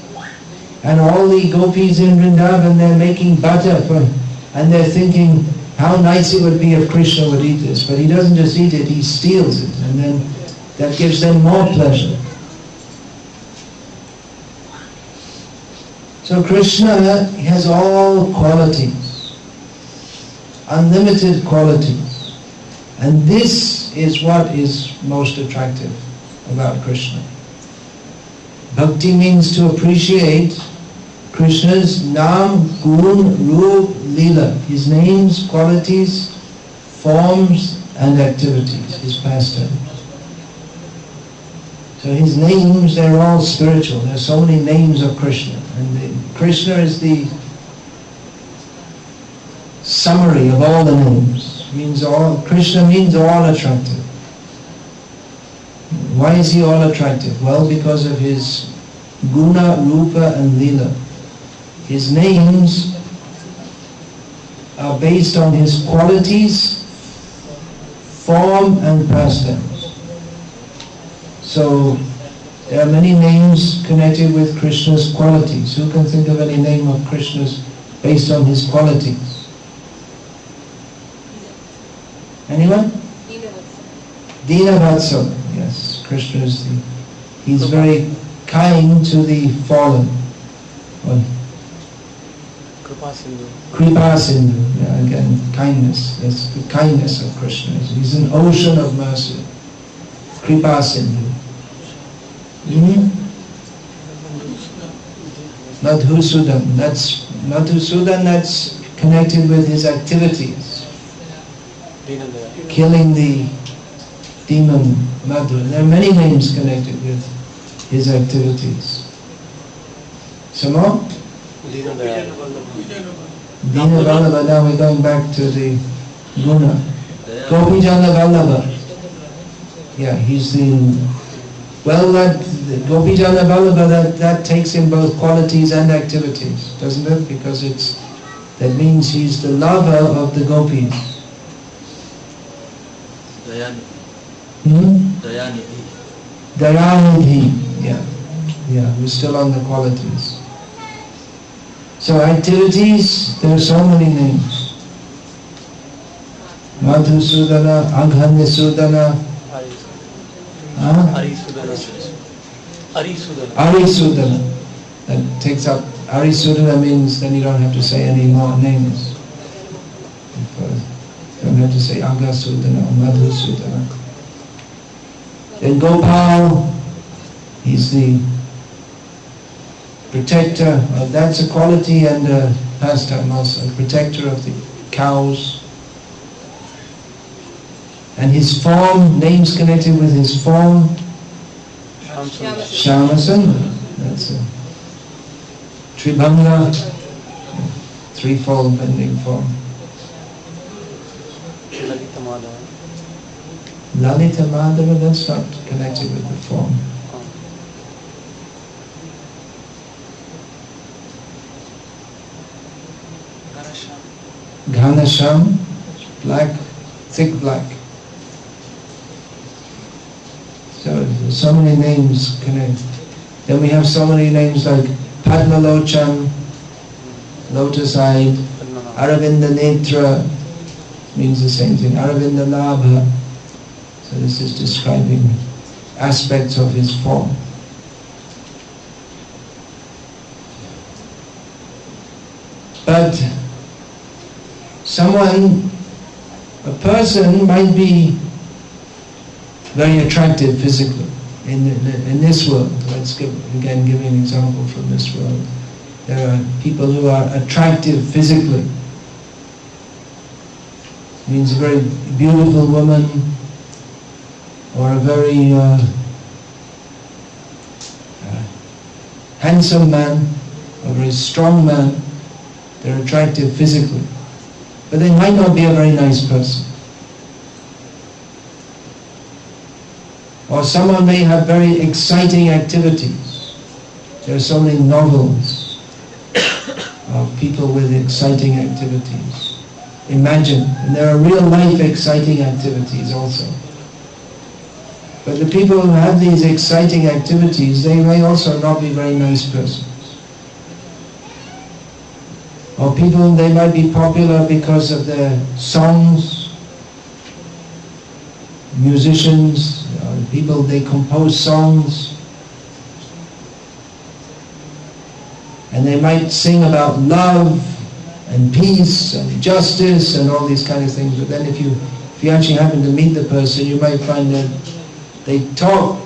And all the gopis in Vrindavan, they're making butter for him, and they're thinking how nice it would be if Krishna would eat this. But he doesn't just eat it, he steals it, and then that gives them more pleasure. So Krishna has all qualities, unlimited qualities. And this is what is most attractive about Krishna. Bhakti means to appreciate Krishna's Nam, Gun, Rup, Leela, his names, qualities, forms and activities, his pastimes. So his names, they're all spiritual. There are so many names of Krishna. And Krishna is the summary of all the names. Krishna means all attractive. Why is he all attractive? Well, because of his Guna, Rupa and Leela. His names are based on his qualities, form and pastimes. So there are many names connected with Krishna's qualities. Who can think of any name of Krishna's based on his qualities? Anyone? Dina Vatsala. Yes, Krishna is he's very kind to the fallen. Kripa Sindhu. Yeah, again, kindness. That's the kindness of Krishna. He's an ocean of mercy. Kripa Sindhu. Madhusudan. That's Madhusudan. That's connected with his activities. Killing the demon Madhu. There are many names connected with his activities. Some more? Dina Vallabha. Now we're going back to the Guna. Gopijana Vallabha. Yeah, he's the... Well, that Gopijana Vallabha, that takes in both qualities and activities, doesn't it? Because that means he's the lover of the gopis. Dayanidhi. Yeah, we're still on the qualities. So activities, there are so many names. Madhusudana, Aghanasudana, Arisudana. That takes up, Arisudana means then you don't have to say any more names. You don't have to say Agasudana or Madhusudana. Then Gopal, he's the protector, that's a quality and a pastime also, protector of the cows. And his form, names connected with his form, Shyamasundara, that's a Tribhanga, threefold bending form. Lalita Madhava, that's not connected with the form. Ghanasham, black, thick black. So many names connect. Then we have so many names like Padmalochan, lotus-eyed, Aravinda Netra, means the same thing, Aravinda Labha. So this is describing aspects of his form. But a person might be very attractive physically in this world. Let's give an example from this world. There are people who are attractive physically. Means a very beautiful woman or a very handsome man, a very strong man. They're attractive physically, but they might not be a very nice person. Or someone may have very exciting activities. There are so many novels of people with exciting activities. Imagine, and there are real life exciting activities also. But the people who have these exciting activities, they may also not be very nice persons. Or people, they might be popular because of their songs, musicians, people, they compose songs, and they might sing about love and peace and justice and all these kind of things. But then if you actually happen to meet the person, you might find that they talk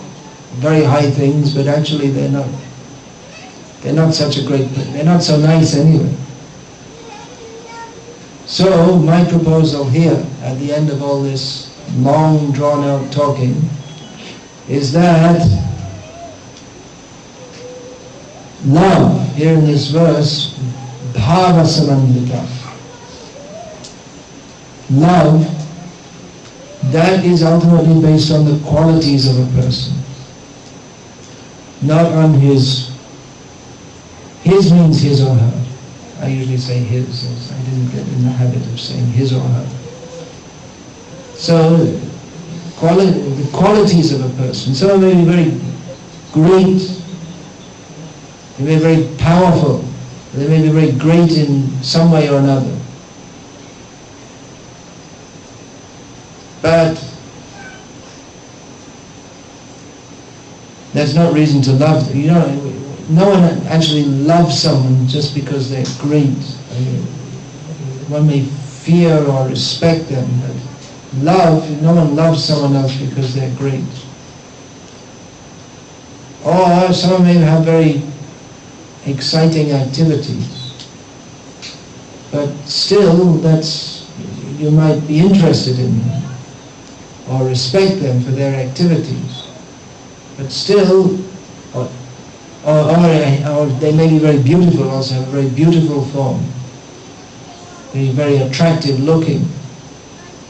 very high things, but actually they're not such a great, they're not so nice anyway. So my proposal here, at the end of all this long drawn out talking, is that love, here in this verse, bhava samandita, love, that is ultimately based on the qualities of a person, not on his means his or her. I usually say his, as I didn't get in the habit of saying his or her. So, the qualities of a person. Someone may be very great, they may be very powerful, they may be very great in some way or another. But that's not reason to love them. You know, no one actually loves someone just because they're great. I mean, one may fear or respect them, but no one loves someone else because they're great. Or someone may have very exciting activities, but still you might be interested in them or respect them for their activities, but still, or they may be very beautiful, also have a very beautiful form, very attractive looking,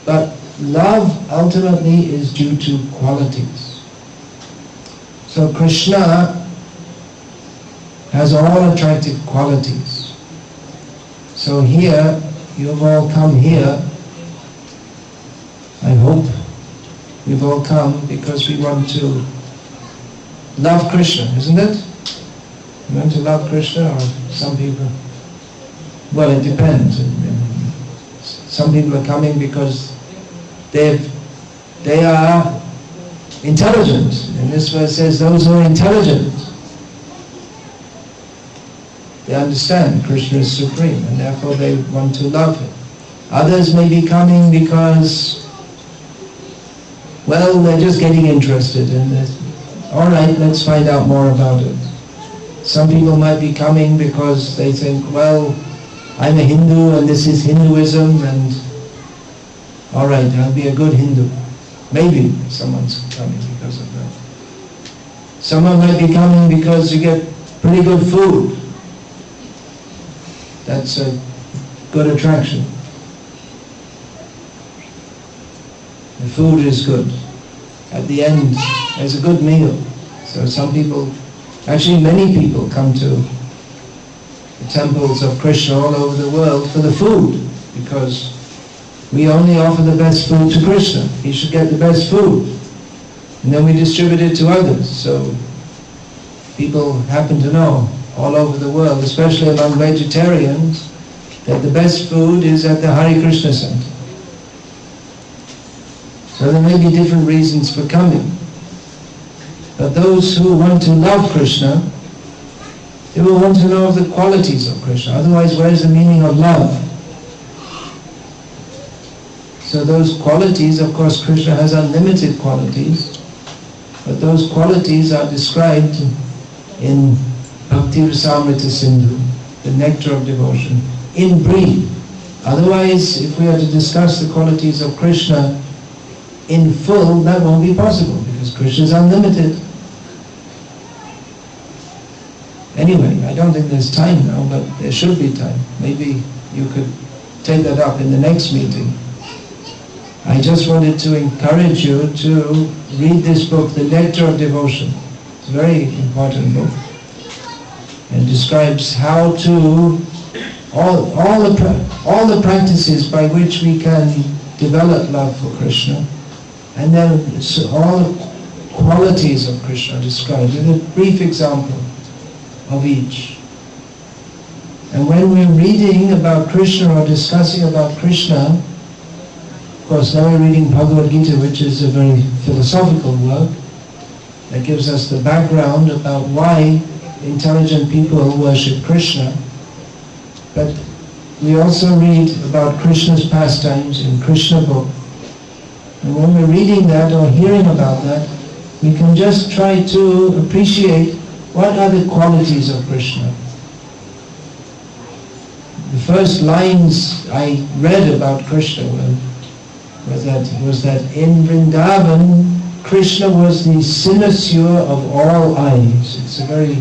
but love ultimately is due to qualities. So Krishna has all attractive qualities. So here, you've all come here, I hope we've all come because we want to love Krishna, isn't it? You want to love Krishna, or some people? Well, it depends. Some people are coming because they are intelligent. And this verse says those who are intelligent, they understand Krishna is supreme and therefore they want to love him. Others may be coming because, well, they're just getting interested in this. All right, let's find out more about it. Some people might be coming because they think, well, I'm a Hindu and this is Hinduism, and all right, I'll be a good Hindu. Maybe someone's coming because of that. Someone might be coming because you get pretty good food. That's a good attraction. The food is good. At the end, there's a good meal. So some people, actually many people, come to the temples of Krishna all over the world for the food, because we only offer the best food to Krishna. He should get the best food. And then we distribute it to others. So people happen to know all over the world, especially among vegetarians, that the best food is at the Hare Krishna center. So there may be different reasons for coming. But those who want to love Krishna, they will want to know of the qualities of Krishna. Otherwise, where is the meaning of love? So those qualities, of course, Krishna has unlimited qualities, but those qualities are described in Bhakti Rasamrita Sindhu, the nectar of devotion, in brief. Otherwise, if we are to discuss the qualities of Krishna in full, that won't be possible, because Krishna is unlimited. Anyway, I don't think there's time now, but there should be time. Maybe you could take that up in the next meeting. I just wanted to encourage you to read this book, The Nectar of Devotion. It's a very important book, and describes how to, all the practices by which we can develop love for Krishna, and then all the qualities of Krishna described with a brief example of each. And when we're reading about Krishna or discussing about Krishna, of course now we're reading Bhagavad Gita, which is a very philosophical work that gives us the background about why intelligent people worship Krishna. But we also read about Krishna's pastimes in Krishna book. And when we're reading that or hearing about that, we can just try to appreciate what are the qualities of Krishna. The first lines I read about Krishna was that in Vrindavan, Krishna was the cynosure of all eyes. It's a very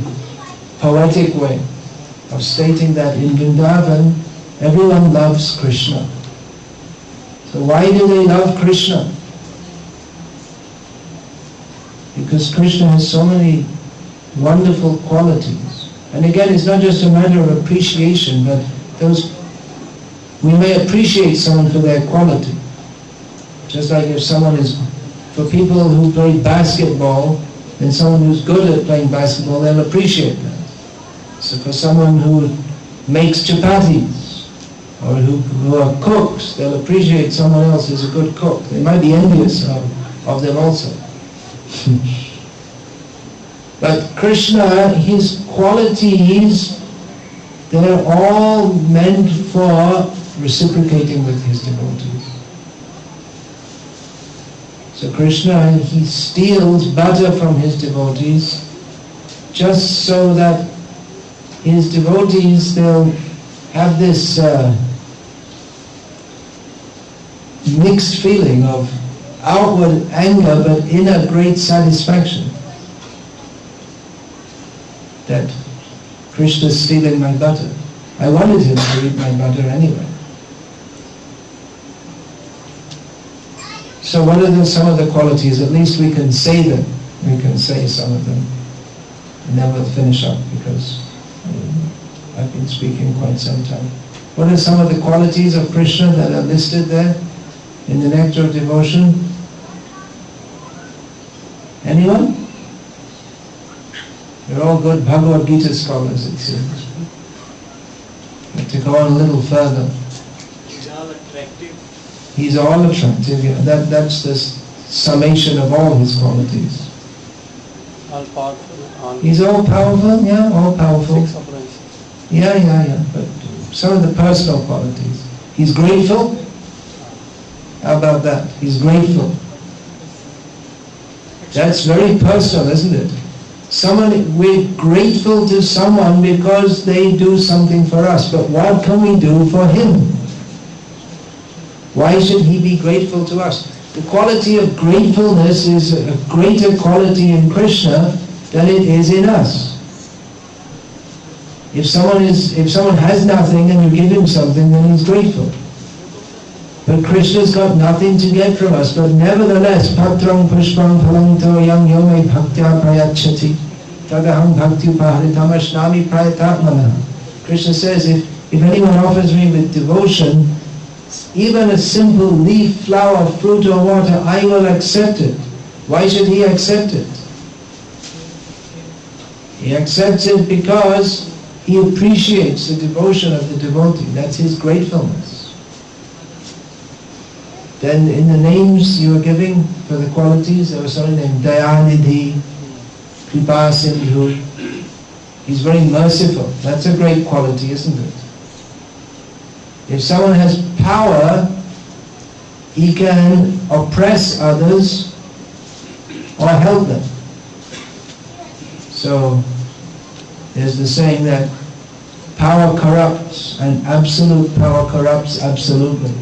poetic way of stating that in Vrindavan, everyone loves Krishna. So why do they love Krishna? Because Krishna has so many wonderful qualities. And again, it's not just a matter of appreciation, but we may appreciate someone for their quality. Just like if someone is, for people who play basketball, then someone who's good at playing basketball, they'll appreciate that. So for someone who makes chapatis, or who are cooks, they'll appreciate someone else who's a good cook. They might be envious of them also. But Krishna, his qualities, they're all meant for reciprocating with his devotees. So Krishna, he steals butter from his devotees just so that his devotees, they'll have this mixed feeling of outward anger but inner great satisfaction that Krishna's stealing my butter. I wanted him to eat my butter anyway. So what are some of the qualities? At least we can say them. We can say some of them. And then we'll finish up, because I've been speaking quite some time. What are some of the qualities of Krishna that are listed there in the Nectar of Devotion? Anyone? You're all good Bhagavad Gita scholars, it seems. But to go on a little further. He's all attractive. He's all attractive, yeah. That's the summation of all his qualities. All powerful, all He's all powerful, yeah, all powerful. six operations. Yeah. But some of the personal qualities. He's grateful. How about that? He's grateful. That's very personal, isn't it? We're grateful to someone because they do something for us, but what can we do for him? Why should he be grateful to us? The quality of gratefulness is a greater quality in Krishna than it is in us. If someone has nothing and you give him something, then he's grateful. But Krishna's got nothing to get from us, but nevertheless, patram pushpam phalanto yam yome bhaktya prayachati tadaham bhakti upaharitam ashnami prayatatmana. Krishna says, if anyone offers me with devotion, even a simple leaf, flower, fruit or water, I will accept it. Why should he accept it? He accepts it because he appreciates the devotion of the devotee. That's his gratefulness. Then in the names you are giving for the qualities, there was only named Dayanidhi, Kripa Sindhu. He's very merciful. That's a great quality, isn't it? If someone has power, he can oppress others or help them. So there's the saying that power corrupts and absolute power corrupts absolutely.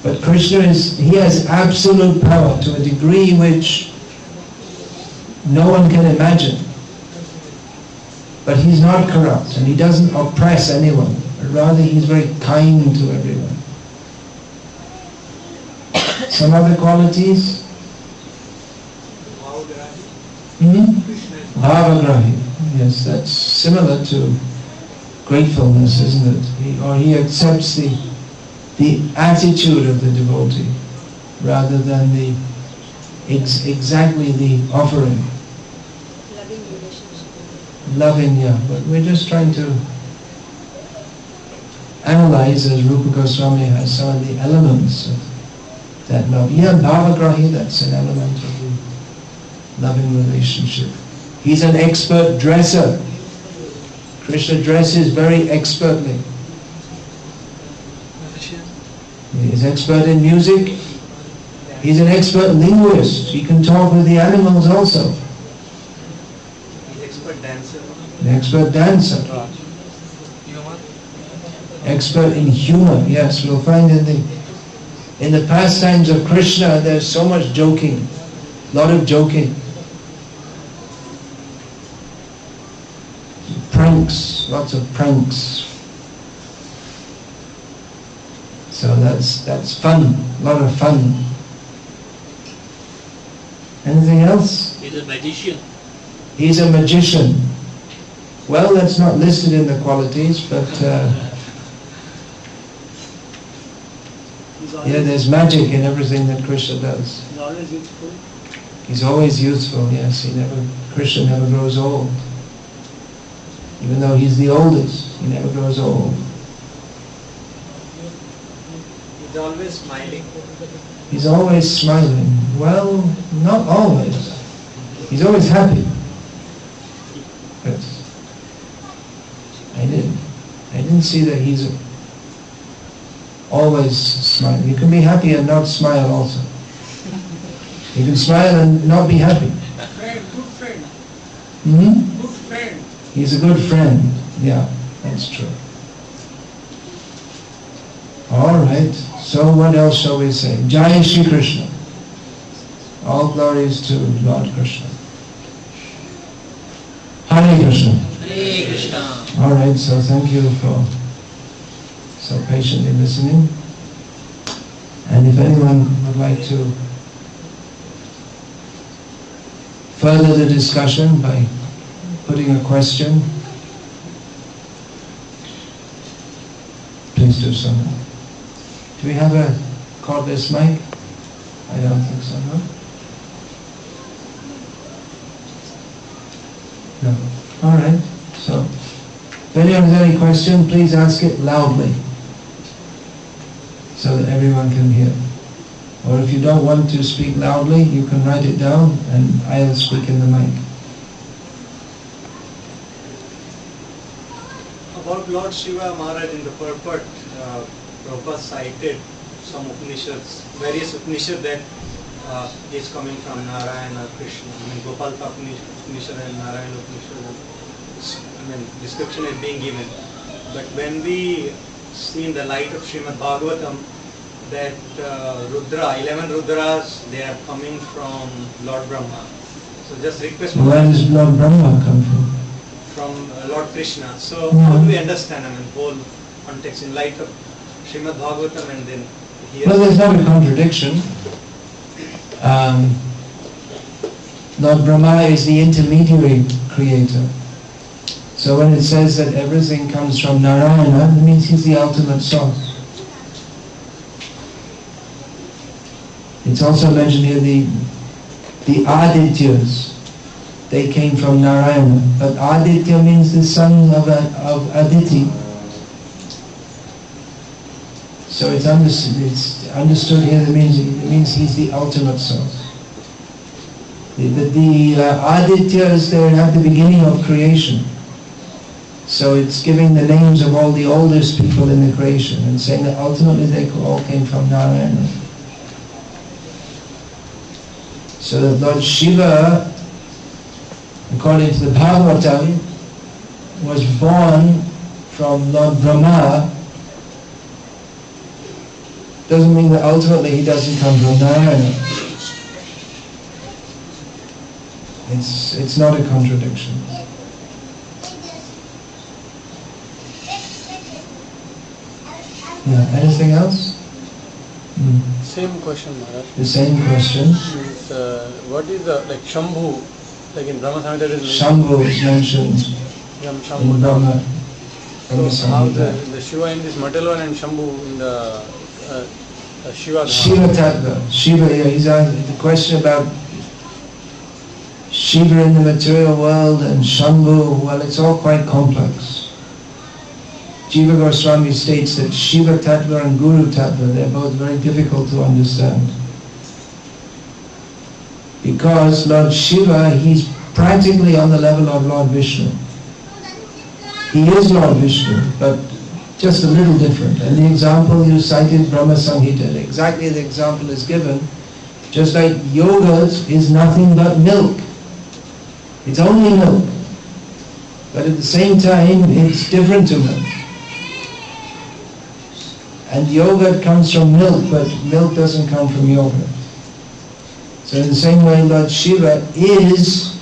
But Krishna he has absolute power to a degree which no one can imagine. But he's not corrupt and he doesn't oppress anyone. Rather, he's very kind to everyone. Some other qualities? Bhavagrahi. Yes, that's similar to gratefulness, isn't it? He accepts the attitude of the devotee rather than exactly the offering. Loving relationship. Loving, yeah. But we're just trying to analyze, as Rupa Goswami has, some of the elements of that love. Yeah, bhavagrahi, that's an element of the loving relationship. He's an expert dresser. Krishna dresses very expertly. He's expert in music. He's an expert linguist. He can talk with the animals also. He's expert dancer. An expert dancer. Expert in humor. Yes, we'll find in the pastimes of Krishna there's so much joking. A lot of joking. Pranks. Lots of pranks. So that's fun, a lot of fun. Anything else? He's a magician. He's a magician. Well, that's not listed in the qualities, but yeah, there's magic in everything that Krishna does. He's always youthful. He's always youthful, yes. Krishna never grows old. Even though he's the oldest, he never grows old. He's always smiling. He's always smiling. Well, not always. He's always happy. But I didn't see that he's always smiling. You can be happy and not smile also. You can smile and not be happy. Good friend. Mm-hmm. Good friend. He's a good friend. Yeah, that's true. All right. So what else shall we say? Jai Shri Krishna. All glories to Lord Krishna. Hare Krishna. Hare Krishna. All right. So thank you for so patiently listening. And if anyone would like to further the discussion by putting a question, please do so now. Do we have a cordless mic? I don't think so, no? No. All right. So, if anyone has any question, please ask it loudly so that everyone can hear. Or if you don't want to speak loudly, you can write it down and I'll speak in the mic. About Lord Shiva Maharaj in the purport, Prabhupada cited some Upanishads, various Upanishads that is coming from Narayana, Krishna. I mean, Gopalka Upanishad and Narayana Upanishad. I mean, description is being given. But when we see in the light of Srimad Bhagavatam that Rudra, 11 Rudras, they are coming from Lord Brahma. So just request. Where does Lord Brahma come from? From Lord Krishna. So how do we understand, I mean, whole context in light of Srimad Bhagavatam and then here? Well, there's not a contradiction. Lord Brahma is the intermediary creator. So when it says that everything comes from Narayana, it means he's the ultimate source. It's also mentioned here the Adityas. They came from Narayana. But Aditya means the son of Aditi. So it's understood here that it means he's the ultimate source. The Adityas, they're at the beginning of creation. So it's giving the names of all the oldest people in the creation and saying that ultimately they all came from Narayana. So that Lord Shiva, according to the Bhagavatam, was born from Lord Brahma. Doesn't mean that ultimately he doesn't come from Narayana. It's not a contradiction. Yeah, anything else? Same question, Maharaj. The same question. Means, what is the, like Shambhu, like in Brahma Samhita there is Shambhu is mentioned Shambhu. in Brahma. So how the Shiva in this material and Shambhu in the Shiva Shiva Tattva. Shiva, yeah, he's asking the question about Shiva in the material world and Shambhu. Well, it's all quite complex. Jiva Goswami states that Shiva Tattva and Guru Tattva, they're both very difficult to understand. Because Lord Shiva, he's practically on the level of Lord Vishnu. He is Lord Vishnu, but just a little different. And the example you cited, Brahma Samhita, exactly the example is given. Just like yogurt is nothing but milk. It's only milk. But at the same time, it's different to milk. And yogurt comes from milk, but milk doesn't come from yogurt. So in the same way, Lord Shiva is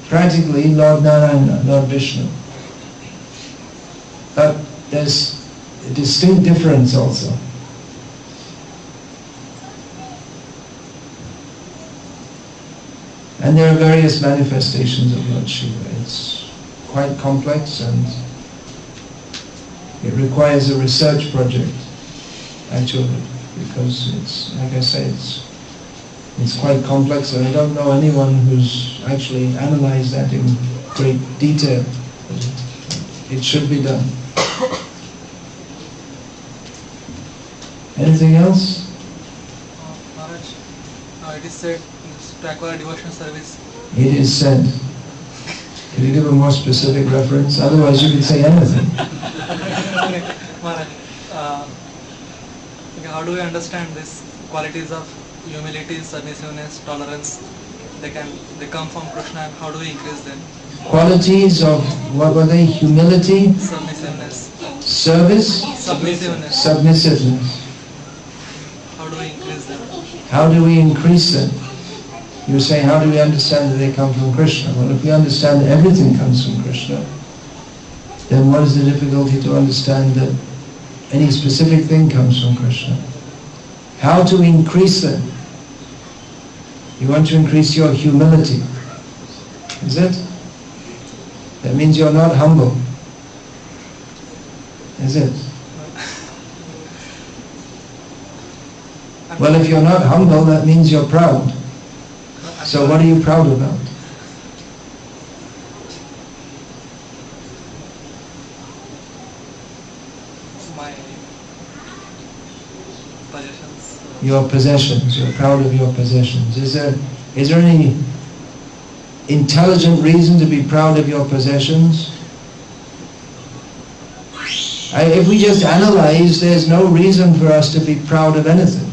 practically Lord Narayana, Lord Vishnu. But there's a distinct difference also. And there are various manifestations of Lord Shiva. It's quite complex and it requires a research project, actually, because it's, like I say, it's quite complex, and I don't know anyone who's actually analyzed that in great detail. It should be done. Anything else? Maharaj, it is said to acquire devotional service. It is said. Can you give a more specific reference? Otherwise you can say anything. Okay, Maharaj, how do we understand these qualities of humility, submissiveness, tolerance? They come from Krishna, and how do we increase them? Qualities of, what were they? Humility? Submissiveness. Service? Submissiveness. Submissiveness. How do we increase them? How do we increase them? You say, how do we understand that they come from Krishna? Well, if we understand that everything comes from Krishna, then what is the difficulty to understand that any specific thing comes from Krishna? How to increase them? You want to increase your humility. Is it? That means you're not humble. Is it? Well, if you're not humble, that means you're proud. So what are you proud about? My possessions. your possessions. You're proud of your possessions. Is there any intelligent reason to be proud of your possessions? If we just analyze, there's no reason for us to be proud of anything.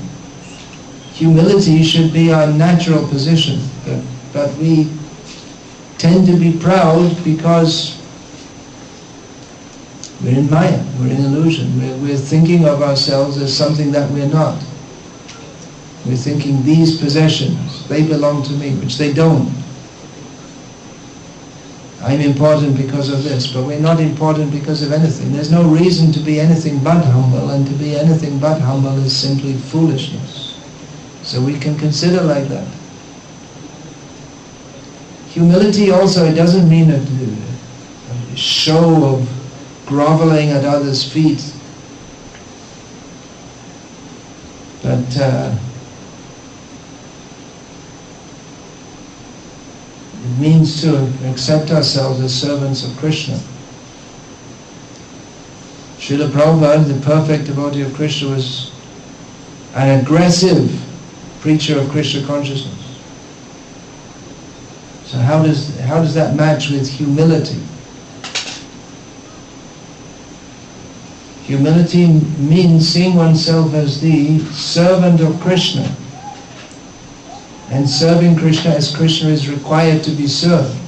Humility should be our natural position, but we tend to be proud because we're in Maya, we're in illusion. We're thinking of ourselves as something that we're not. We're thinking these possessions, they belong to me, which they don't. I'm important because of this, but we're not important because of anything. There's no reason to be anything but humble, and to be anything but humble is simply foolishness. So we can consider like that. Humility also, it doesn't mean a show of groveling at others' feet, but it means to accept ourselves as servants of Krishna. Srila Prabhupada, the perfect devotee of Krishna, was an aggressive preacher of Krishna consciousness. So how does that match with humility? Humility means seeing oneself as the servant of Krishna, and serving Krishna as Krishna is required to be served.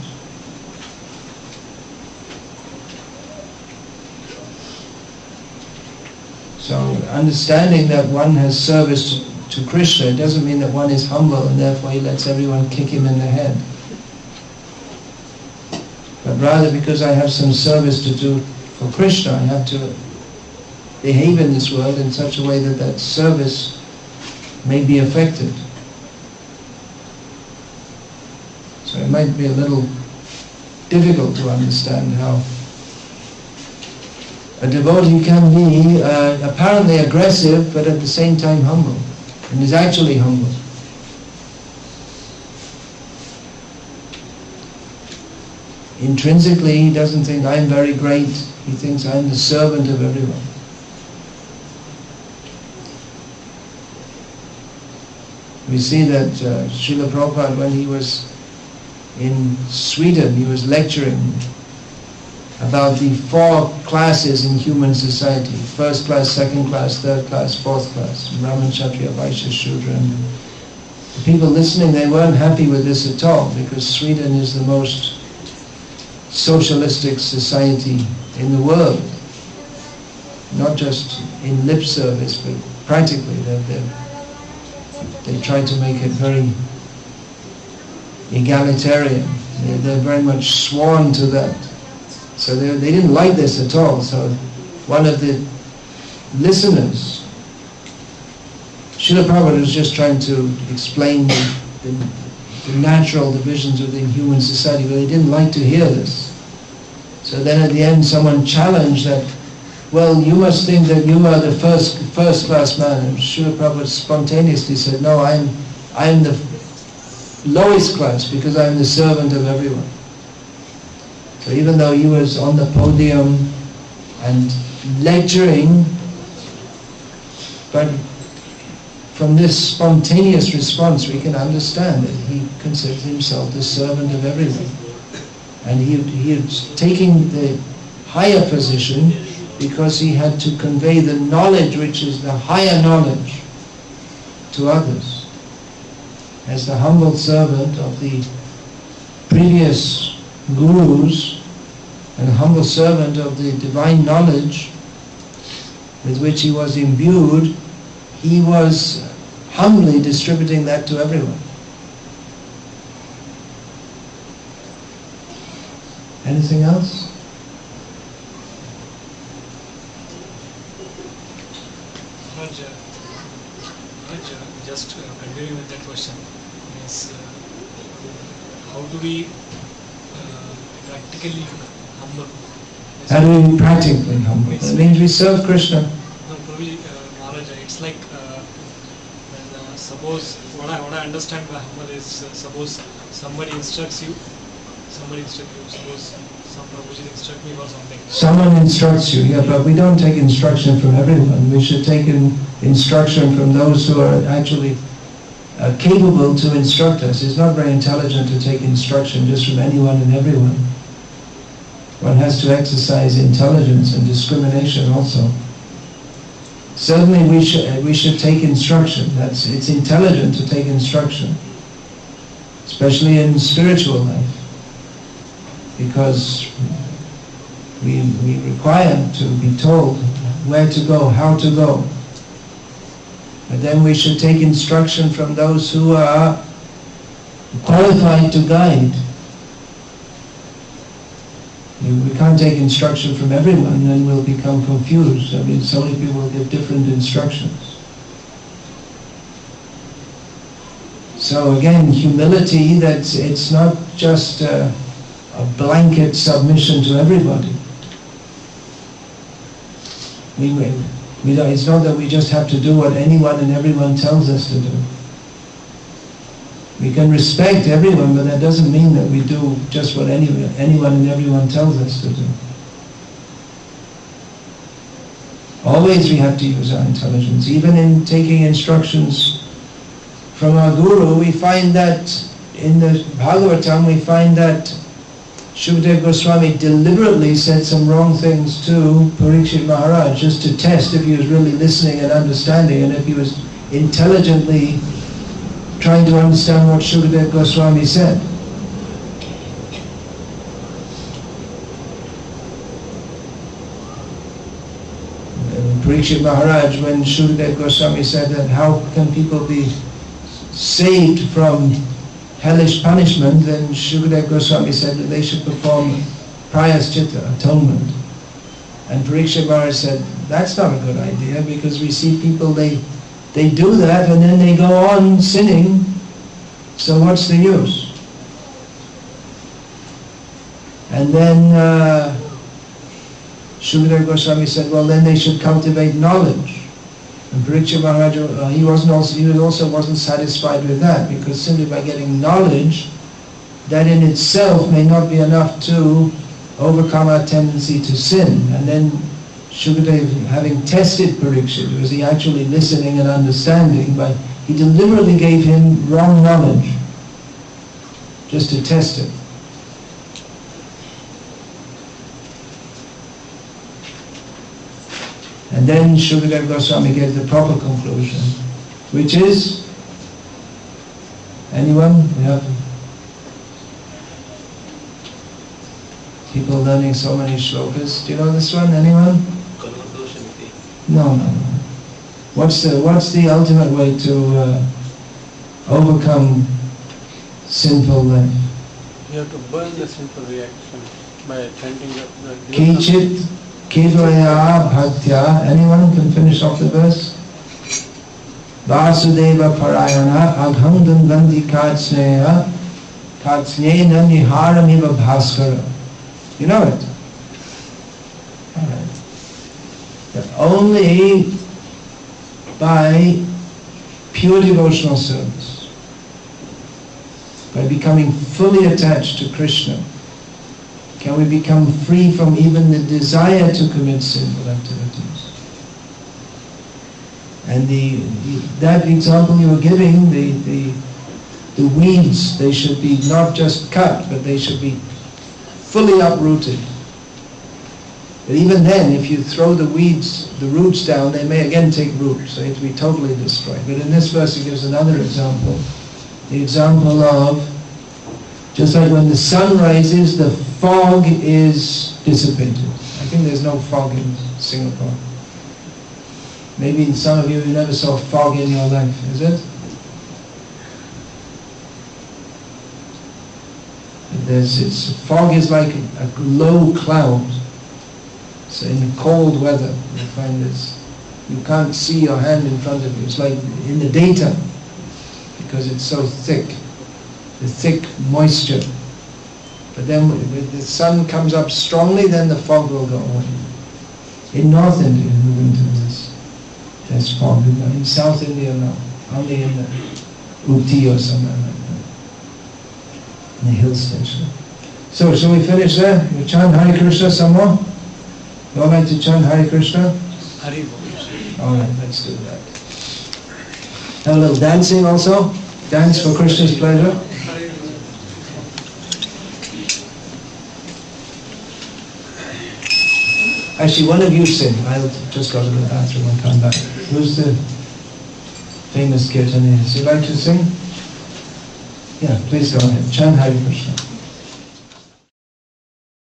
So understanding that one has service to Krishna, it doesn't mean that one is humble and therefore he lets everyone kick him in the head. But rather, because I have some service to do for Krishna, I have to behave in this world in such a way that that service may be effective. So it might be a little difficult to understand how a devotee can be apparently aggressive, but at the same time humble, and is actually humble. Intrinsically, he doesn't think I'm very great. He thinks I'm the servant of everyone. We see that Srila Prabhupada, when he was in Sweden, he was lecturing about the 4 classes in human society: first class, second class, third class, fourth class, Brahman, Kshatriya, Vaishya, Shudra. And the people listening, they weren't happy with this at all, because Sweden is the most socialistic society in the world. Not just in lip service, but practically. They try to make it very egalitarian. They're very much sworn to that. So they didn't like this at all. So one of the listeners, Srila Prabhupada was just trying to explain the natural divisions within human society, but they didn't like to hear this. So then at the end someone challenged that, well, you must think that you are the first class man. And Srila Prabhupada spontaneously said, no, I'm the lowest class, because I'm the servant of everyone. So even though he was on the podium and lecturing, but from this spontaneous response we can understand that he considers himself the servant of everyone. And he was taking the higher position because he had to convey the knowledge which is the higher knowledge to others. As the humble servant of the previous gurus and humble servant of the divine knowledge with which he was imbued, he was humbly distributing that to everyone. Anything else? Just continuing with that question, means how do we practically humble? How do we practically humble? It means we serve Krishna. No, probably Maharaja, it's like when suppose what I understand by humble is suppose somebody instructs you somebody instruct you, suppose some Prabhuji instruct me for something. Someone instructs you, yeah, but we don't take instruction from everyone. We should take instruction from those who are actually capable to instruct us. It's not very intelligent to take instruction just from anyone and everyone. One has to exercise intelligence and discrimination also. Certainly we should take instruction. It's intelligent to take instruction, especially in spiritual life, because we require to be told where to go, how to go. But then we should take instruction from those who are qualified to guide. We can't take instruction from everyone, then we'll become confused. I mean, so many people will give different instructions. So again, humility, it's not just a blanket submission to everybody. It's not that we just have to do what anyone and everyone tells us to do. We can respect everyone, but that doesn't mean that we do just what anyone and everyone tells us to do. Always we have to use our intelligence. Even in taking instructions from our Guru, we find that in the Bhagavatam, we find that Shukadeva Goswami deliberately said some wrong things to Parikshit Maharaj, just to test if he was really listening and understanding, and if he was intelligently trying to understand what Shukadeva Goswami said. Parikshit Maharaj, when Shukadeva Goswami said that how can people be saved from hellish punishment, then Shukadeva Goswami said that they should perform prayaschita, atonement. And Parikshit Maharaj said, that's not a good idea, because we see people, they do that and then they go on sinning, so what's the use? And then Shukadeva Goswami said, well, then they should cultivate knowledge. And Parikshit Maharaj, he also wasn't satisfied with that, because simply by getting knowledge, that in itself may not be enough to overcome our tendency to sin. And then Shukadeva, having tested Parikshit, was he actually listening and understanding, but he deliberately gave him wrong knowledge, just to test it. And then Shukadeva Goswami gave the proper conclusion, which is, anyone? We have people learning so many shlokas. Do you know this one? Anyone? No. What's the ultimate way to overcome sinful life? You have to burn the sinful reaction by chanting the Kichit Kevaya Bhaktya. Anyone can finish off the verse? Vasudeva Parayana Agham Gandhi Katsneya Katsnena Niharamiva Bhaskara. You know it? Alright. That only by pure devotional service, by becoming fully attached to Krishna, can we become free from even the desire to commit sinful activities. And that example you were giving, the weeds, they should be not just cut, but they should be fully uprooted. But even then, if you throw the roots down, they may again take root, so it have to be totally destroyed. But in this verse, he gives another example. The example of, just like when the sun rises, the fog is dissipated. I think there's no fog in Singapore. Maybe some of you never saw fog in your life, is it? Fog is like a low cloud. So in cold weather, you find this. You can't see your hand in front of you. It's like in the daytime, because it's so thick. The thick moisture. But then when the sun comes up strongly, then the fog will go away. In North India, in the winter, there's fog. In South India, no. Only in the Uti or somewhere like that. In the hill station. So, shall we finish there? We chant Hare Krishna some more? You all like to chant Hare Krishna? Hari Bol. Alright, let's do that. Have a little dancing also? Dance for Krishna's pleasure? Actually, one of you sing. I'll just go to the bathroom and come back. Who's the famous Kirtaniyas? You like to sing? Yeah, please go ahead. Chant Hare Krishna.